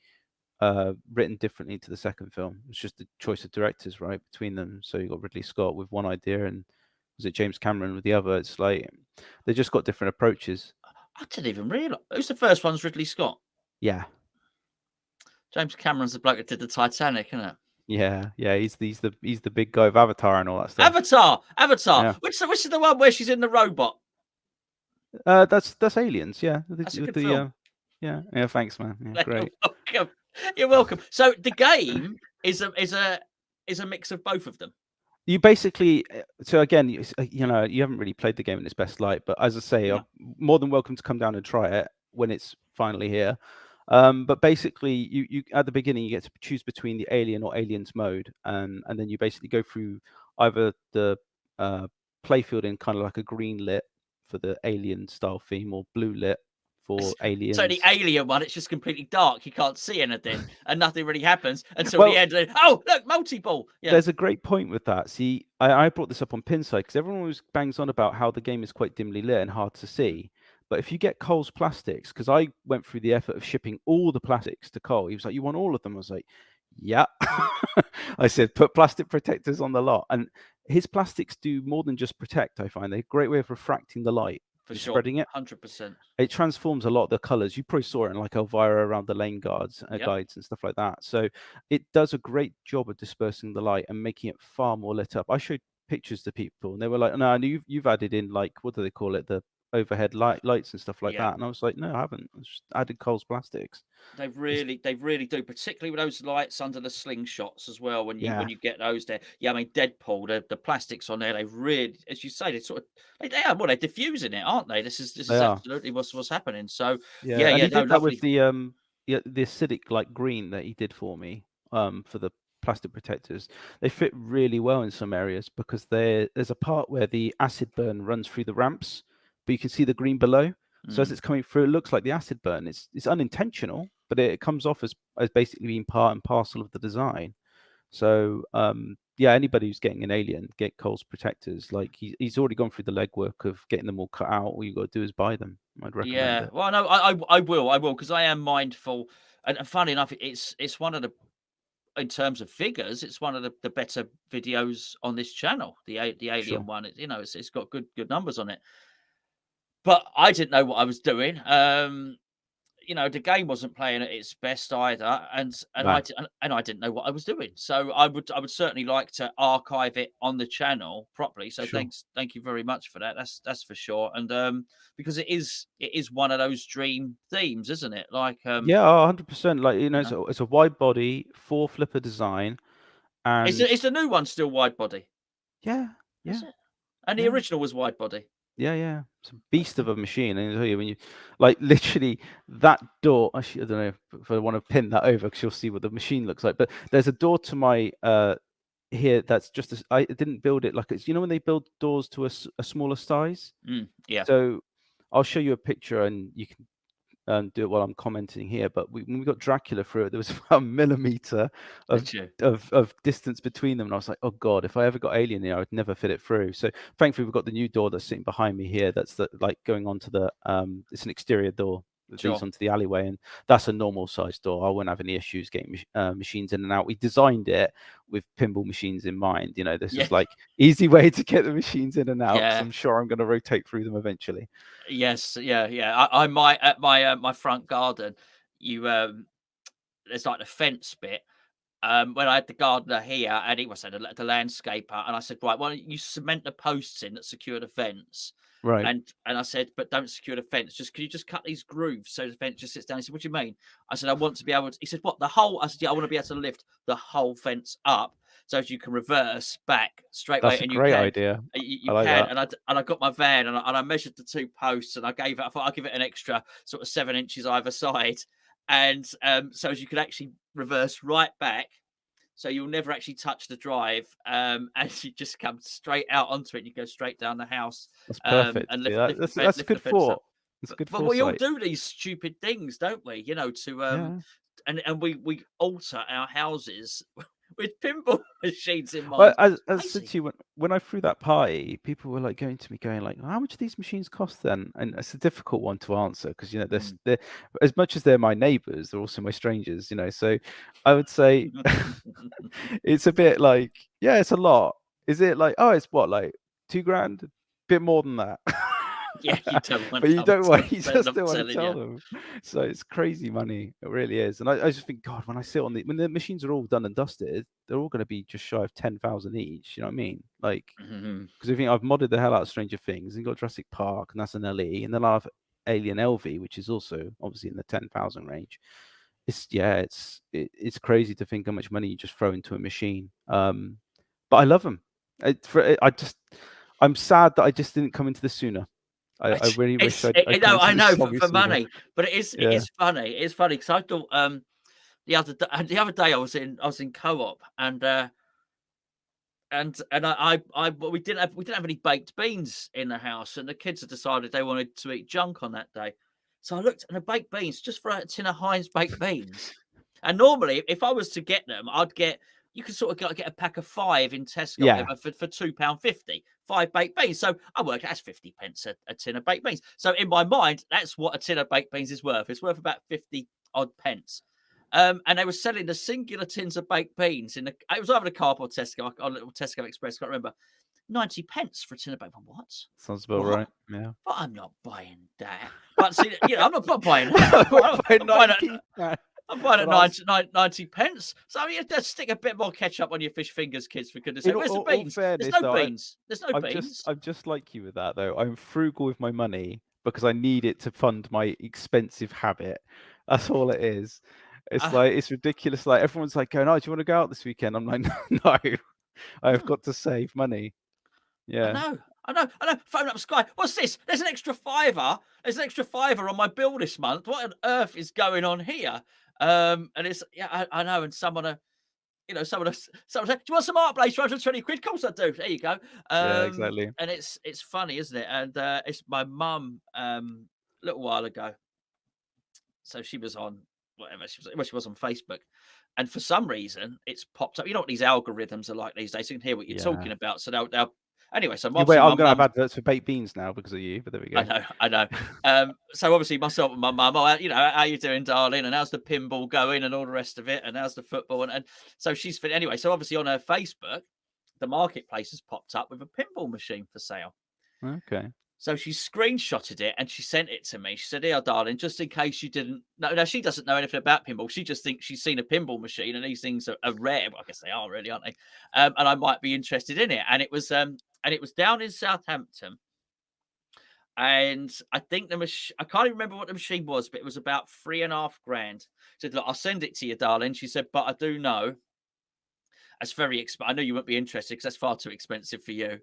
written differently to the second film. It's just the choice of directors, right, between them. So you got Ridley Scott with one idea, and was it James Cameron with the other? It's like they just got different approaches. I didn't even realise. Who's the first one's Ridley Scott? Yeah. James Cameron's the bloke that did the Titanic, isn't it? Yeah, he's the big guy of Avatar and all that stuff. Avatar. Yeah. Which is the one where she's in the robot? That's Aliens. Yeah, That's a good film. yeah. Thanks, man. Yeah, great. You're welcome. You're welcome. So the game is a mix of both of them. You basically, so again, you haven't really played the game in its best light, but as I say, Yeah. I'm more than welcome to come down and try it when it's finally here. But basically, you at the beginning you get to choose between the Alien or Aliens mode, and then you basically go through either the playfield in kind of like a green lit for the Alien style theme, or blue lit for Aliens. So the Alien one, it's just completely dark. You can't see anything, and nothing really happens until Well, the end. Oh, look, multi-ball. Yeah. There's a great point with that. See, I brought this up on Pinside because everyone always bangs on about how the game is quite dimly lit and hard to see. But if you get Cole's plastics, because I went through the effort of shipping all the plastics to Cole, he was like, "You want all of them?" I was like, "Yeah." I said, "Put plastic protectors on the lot." And his plastics do more than just protect, I find. They're a great way of refracting the light. For sure. Spreading it. 100%. It transforms a lot of the colors. You probably saw it in like Elvira around the lane guides and stuff like that. So it does a great job of dispersing the light and making it far more lit up. I showed pictures to people and they were like, "No, I know you've added in, like, what do they call it? The overhead lights and stuff like that." And I was like, "No, I haven't. I just added Cole's plastics." They really do, particularly with those lights under the slingshots as well. When you get those there, I mean, Deadpool, the plastics on there, they really, as you say, they're diffusing it, aren't they? This is absolutely what's happening. So and he did that lovely. with the acidic like green that he did for me for the plastic protectors. They fit really well in some areas because there's a part where the acid burn runs through the ramps, but you can see the green below. So as it's coming through, it looks like the acid burn. It's unintentional, but it comes off as basically being part and parcel of the design. So anybody who's getting an Alien, get Cole's protectors. Like he's already gone through the legwork of getting them all cut out. All you got to do is buy them. I'd recommend it. Well, no, I will, because I am mindful, and funny enough, it's one of the, in terms of figures, it's one of the better videos on this channel. The Alien one, it's got good numbers on it. But I didn't know what I was doing. The game wasn't playing at its best either, and I didn't know what I was doing. So I would certainly like to archive it on the channel properly. So thank you very much for that. That's for sure. And because it is one of those dream themes, isn't it? Like 100%. Like it's a wide body, 4 flipper design, and is the new one still wide body? Yeah. Is it? And the original was wide body. Yeah. It's a beast of a machine. And when you like literally that door, actually, I don't know if I want to pin that over because you'll see what the machine looks like. But there's a door to my here that's just I didn't build it like it's, when they build doors to a smaller size. Yeah. So I'll show you a picture and you can do it while I'm commenting here. But when we got Dracula through it, there was about a millimeter of Did you? of distance between them, and I was like, oh god, if I ever got Alien here, I would never fit it through. So thankfully, we've got the new door that's sitting behind me here. That's like going onto the it's an exterior door that leads Sure. onto the alleyway, and that's a normal size door. I wouldn't have any issues getting machines in and out. We designed it with pinball machines in mind. This Yeah. is like easy way to get the machines in and out. Yeah. So I'm sure I'm going to rotate through them eventually. Yes. Yeah. I might at my front garden. There's like the fence bit. When I had the gardener here, and he was the landscaper, and I said, right, why don't you cement the posts in that secure the fence? Right. And I said, but don't secure the fence. Can you just cut these grooves so the fence just sits down? He said, what do you mean? I said, I want to be able to. He said, what, the whole? I said, yeah, I want to be able to lift the whole fence up so as you can reverse back straight away, That's a and you great can. idea. You I like can, that. and I got my van, and I measured the 2 posts, and I thought I'll give it an extra sort of 7 inches either side, and so as you could actually reverse right back. So you'll never actually touch the drive, and you just come straight out onto it. And you go straight down the house, That's perfect. and Yeah, that's a lift the good fence up. thought. It's a good But we all foresight. do these stupid things, don't we? To Yeah. and we alter our houses with pinball machines in Well, mind. as I said Crazy. to you, when I threw that party, people were like going to me, going like, "How much do these machines cost then?" And it's a difficult one to answer because they're as much as they're my neighbours, they're also my strangers. So I would say it's a bit like, yeah, it's a lot. Is it like, oh, it's what, like $2,000? Bit more than that. Yeah, you don't want But you don't want, you to. just don't want to Telling tell you. them. So it's crazy money. It really is. And I just think, God, when I sit on when the machines are all done and dusted, they're all going to be just shy of 10,000 each. You know what I mean? Like, because I think I've modded the hell out of Stranger Things and got Jurassic Park, and that's an LE, and then I have Alien LV, which is also obviously in the 10,000 range. It's crazy to think how much money you just throw into a machine. But I love them. I'm sad that I just didn't come into this sooner. I really wish I'd come into I this know hobby for sooner. money, but it is Yeah. funny. It's funny because I thought the other day I was in co-op, and we didn't have any baked beans in the house, and the kids had decided they wanted to eat junk on that day. So I looked, and the baked beans, just for a tin of Heinz baked beans. And normally, if I was to get them, you could sort of get a pack of 5 in Tesco, Yeah. whatever, for £2.50, 5 baked beans. So I work, that's 50 pence a tin of baked beans. So in my mind, that's what a tin of baked beans is worth. It's worth about 50 odd pence. And they were selling the singular tins of baked beans it was either the Carp or Tesco, or little Tesco Express, can't remember. 90 pence for a tin of baked beans. What? Sounds about What? right. Yeah. But I'm not buying that. But see, I'm not buying that. I'm buying at 90 pence. So just stick a bit more ketchup on your fish fingers, kids, for goodness sake. Where's the beans? There's no beans. There's no beans. I'm just like you with that, though. I'm frugal with my money because I need it to fund my expensive habit. That's all it is. It's like, it's ridiculous. Like, everyone's like going, "Oh, do you want to go out this weekend?" I'm like, no, I've got to save money. Yeah. I know. Phone up Sky. What's this? There's an extra £5. There's an extra £5 on my bill this month. What on earth is going on here? And it's, I know. And someone said, "Do you want some art blades for 120 quid?" Of course I do. There you go. Yeah, exactly. And it's funny, isn't it? And it's my mum a little while ago. So she was on whatever she was on Facebook, and for some reason it's popped up. You know what these algorithms are like these days. You can hear what you're talking about. So they'll anyway. So Wait, obviously I'm my gonna have mum. adverts for baked beans now because of you. But there we go. I know. So obviously myself and my mum, how you doing, darling? And how's the pinball going and all the rest of it? And how's the football? And so she's fit anyway. So obviously on her Facebook, the marketplace has popped up with a pinball machine for sale. Okay. So she screenshotted it and she sent it to me. She said, "Here, darling, just in case you didn't know." Now, she doesn't know anything about pinball. She just thinks she's seen a pinball machine, and these things are rare. Well, I guess they are, really, aren't they? And I might be interested in it. And it was down in Southampton. And I think I can't even remember what the machine was, but it was about £3,500. She said, "Look, I'll send it to you, darling." She said, "But I do know that's very expensive. I know you won't be interested because that's far too expensive for you."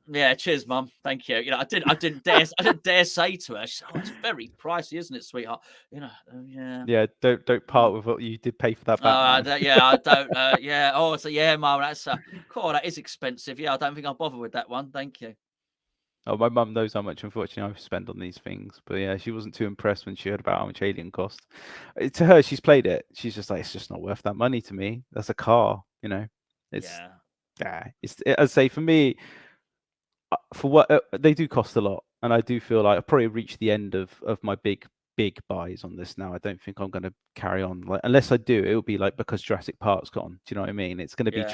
Yeah, cheers, Mum. Thank you. You know, I didn't dare say to her. She said, "Oh, it's very pricey, isn't it, sweetheart?" You know, yeah. Yeah, don't part with what you did pay for that Batman. Yeah, I don't. Yeah. Oh, so yeah, Mum. That's cool. That is expensive. Yeah, I don't think I'll bother with that one. Thank you. Oh, my mum knows how much, unfortunately, I've spent on these things. But yeah, she wasn't too impressed when she heard about how much Alien cost. To her, she's played it. She's just like, it's just not worth that money to me. That's a car, you know. It's Yeah. I'd say for me, for what they do cost a lot, and I do feel like I've probably reached the end of my big buys on this now. I don't think I'm going to carry on, like, unless I do, it'll be like because Jurassic Park's gone. Do you know what I mean? It's going to be Yeah.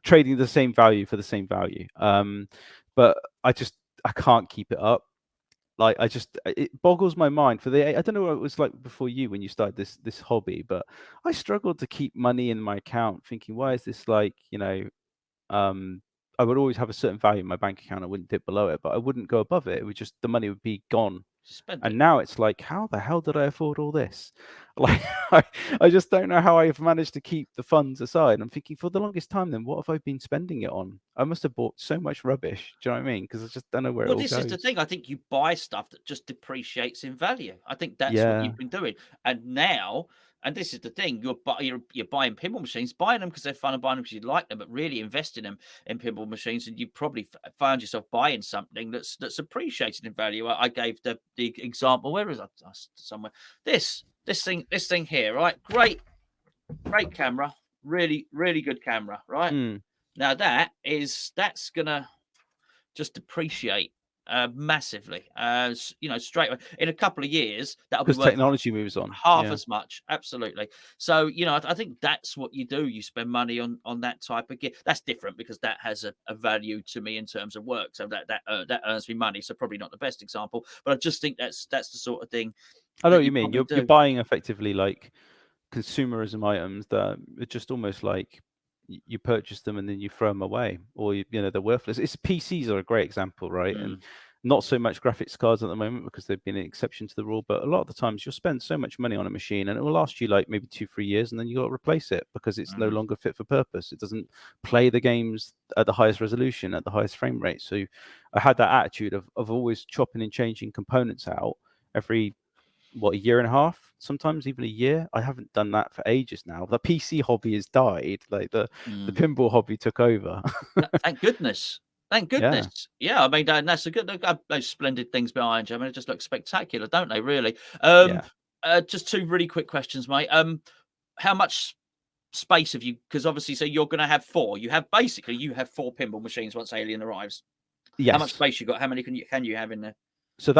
trading the same value for the same value. But I can't keep it up. Like it boggles my mind for I don't know what it was like before you when you started this hobby, but I struggled to keep money in my account, thinking, why is this, like, I would always have a certain value in my bank account. I wouldn't dip below it, but I wouldn't go above it. It would just, the money would be gone. Spend And it. now it's like, how the hell did I afford all this? Like, I just don't know how I've managed to keep the funds aside. I'm thinking, for the longest time, then what have I been spending it on? I must have bought so much rubbish. Do you know what I mean? Because I just don't know where it Well, all this is the goes. thing. I think you buy stuff that just depreciates in value. I think that's what Yeah. you've been doing. And now, and this is the thing, you're buying pinball machines, buying them because they're fun and buying them because you like them, but really investing them in pinball machines, and you probably find yourself buying something that's appreciated in value. I gave the example. Where is that? Somewhere. This thing here, right? Great camera, really good camera, right? Mm. Now that's gonna just depreciate massively. You know, straight away in a couple of years that'll be Because worth technology moves on. half Yeah. as much. Absolutely. So you know, I think that's what you do. You spend money on that type of gear. That's different because that has a value to me in terms of work. So that earns me money. So probably not the best example, but I just think that's the sort of thing I know that what you you mean. probably You're do. buying effectively like consumerism items that are just almost like you purchase them and then you throw them away, or they're worthless. It's PCs are a great example, right? And Mm, not so much graphics cards at the moment because they've been an exception to the rule, but a lot of the times you'll spend so much money on a machine and it will last you like maybe 2-3 years, and then you got to replace it because it's no mm. longer fit for purpose. It doesn't play the games at the highest resolution, at the highest frame rate. So I had that attitude of always chopping and changing components out every a year and a half, sometimes even a year. I haven't done that for ages now. The PC hobby has died. Like the Mm. pinball hobby took over. Thank goodness. Thank Yeah. goodness. Yeah, I mean, that's a good. They've got those splendid things behind you. I mean, it just looks spectacular, don't they? Really. Yeah. Just two really quick questions, mate. How much space have you? Because obviously, so you're going to have four. You have four pinball machines once Alien arrives. How much Yes. space you got? How many can you have in there? So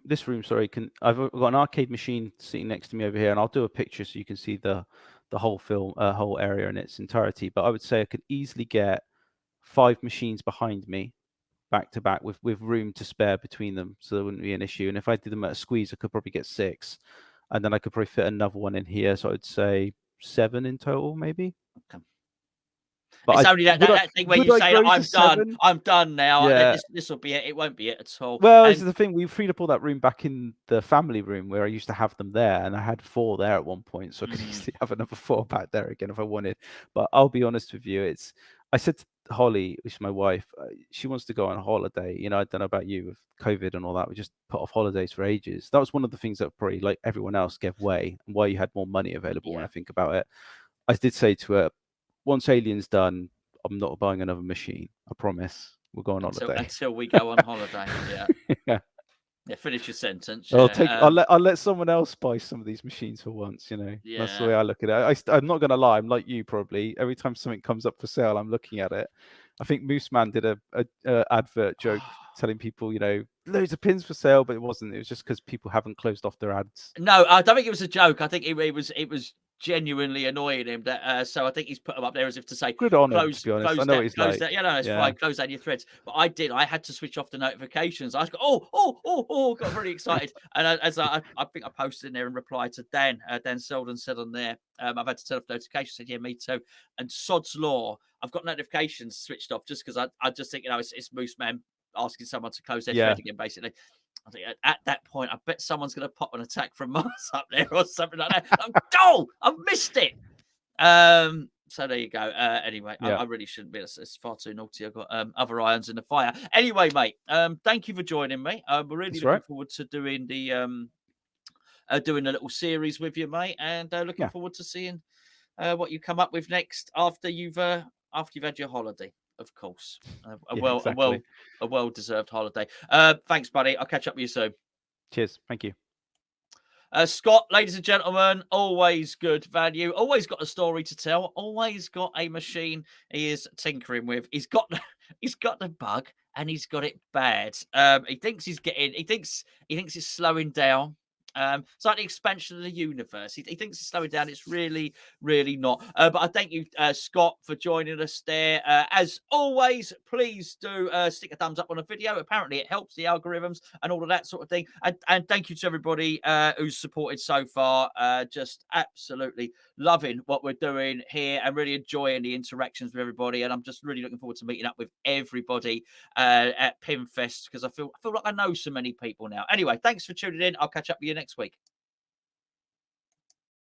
this room, sorry, I've got an arcade machine sitting next to me over here, and I'll do a picture so you can see the whole whole area in its entirety. But I would say I could easily get 5 machines behind me, back to back, with room to spare between them, so there wouldn't be an issue. And if I did them at a squeeze, I could probably get 6, and then I could probably fit another one in here. So I'd say 7 in total, maybe. Okay. But It's only that thing where would you I say, grow to "I'm done. 7? I'm done now. Yeah. This will be it. It won't be it at all." Well, this is And the thing. We freed up all that room back in the family room where I used to have them there, and I had 4 there at one point, so I could easily have another 4 back there again if I wanted. But I'll be honest with you, I said to Holly, which is my wife, she wants to go on holiday. I don't know about you with COVID and all that. We just put off holidays for ages. That was one of the things that probably, like everyone else, gave way, and why you had more money available. When yeah. I think about it, I did say to her, once Alien's done, I'm not buying another machine. I promise. We'll go on holiday. Until we go on holiday. Yeah. Yeah. Yeah. Finish your sentence. I'll Yeah. I'll let someone else buy some of these machines for once. That's the Yeah. way I look at it. I'm not gonna lie. I'm like you probably. Every time something comes up for sale, I'm looking at it. I think Mooseman did a advert joke telling people, loads of pins for sale, but it wasn't. It was just because people haven't closed off their ads. No, I don't think it was a joke. I think it was genuinely annoying him. That so I think he's put them up there as if to say, Good on him, to be honest. I know what he's close like. that. Yeah, no, it's Yeah. fine. Close down your threads. But I had to switch off the notifications. I was got really excited. And I think I posted in there and replied to Dan. Dan Selden said on there, I've had to turn off notifications. I said, yeah, me too. And sod's law, I've got notifications switched off just because I just think it's Moose Man asking someone to close their Yeah. thread again, basically. I think at that point, I bet someone's going to pop an attack from Mars up there or something like that. I've missed it. So there you go. Anyway, Yeah. I really shouldn't be. It's far too naughty. I've got other irons in the fire. Anyway, mate, thank you for joining me. We're really That's looking right. forward to doing doing a little series with you, mate, and looking Yeah. forward to seeing what you come up with next after you've had your holiday, of course. Yeah, exactly. A well deserved holiday. Thanks, buddy. I'll catch up with you soon. Cheers. Thank you. Scott, ladies and gentlemen, always good value. Always got a story to tell. Always got a machine he is tinkering with. He's got he's got the bug and he's got it bad. He thinks he's getting. He thinks it's slowing down. It's like the expansion of the universe. He thinks it's slowing down. It's really, really not. But I thank you, Scott, for joining us there. As always, please do stick a thumbs up on a video. Apparently, it helps the algorithms and all of that sort of thing. And thank you to everybody who's supported so far. Just absolutely loving what we're doing here and really enjoying the interactions with everybody. And I'm just really looking forward to meeting up with everybody at Pinfest because I feel like I know so many people now. Anyway, thanks for tuning in. I'll catch up with you next week.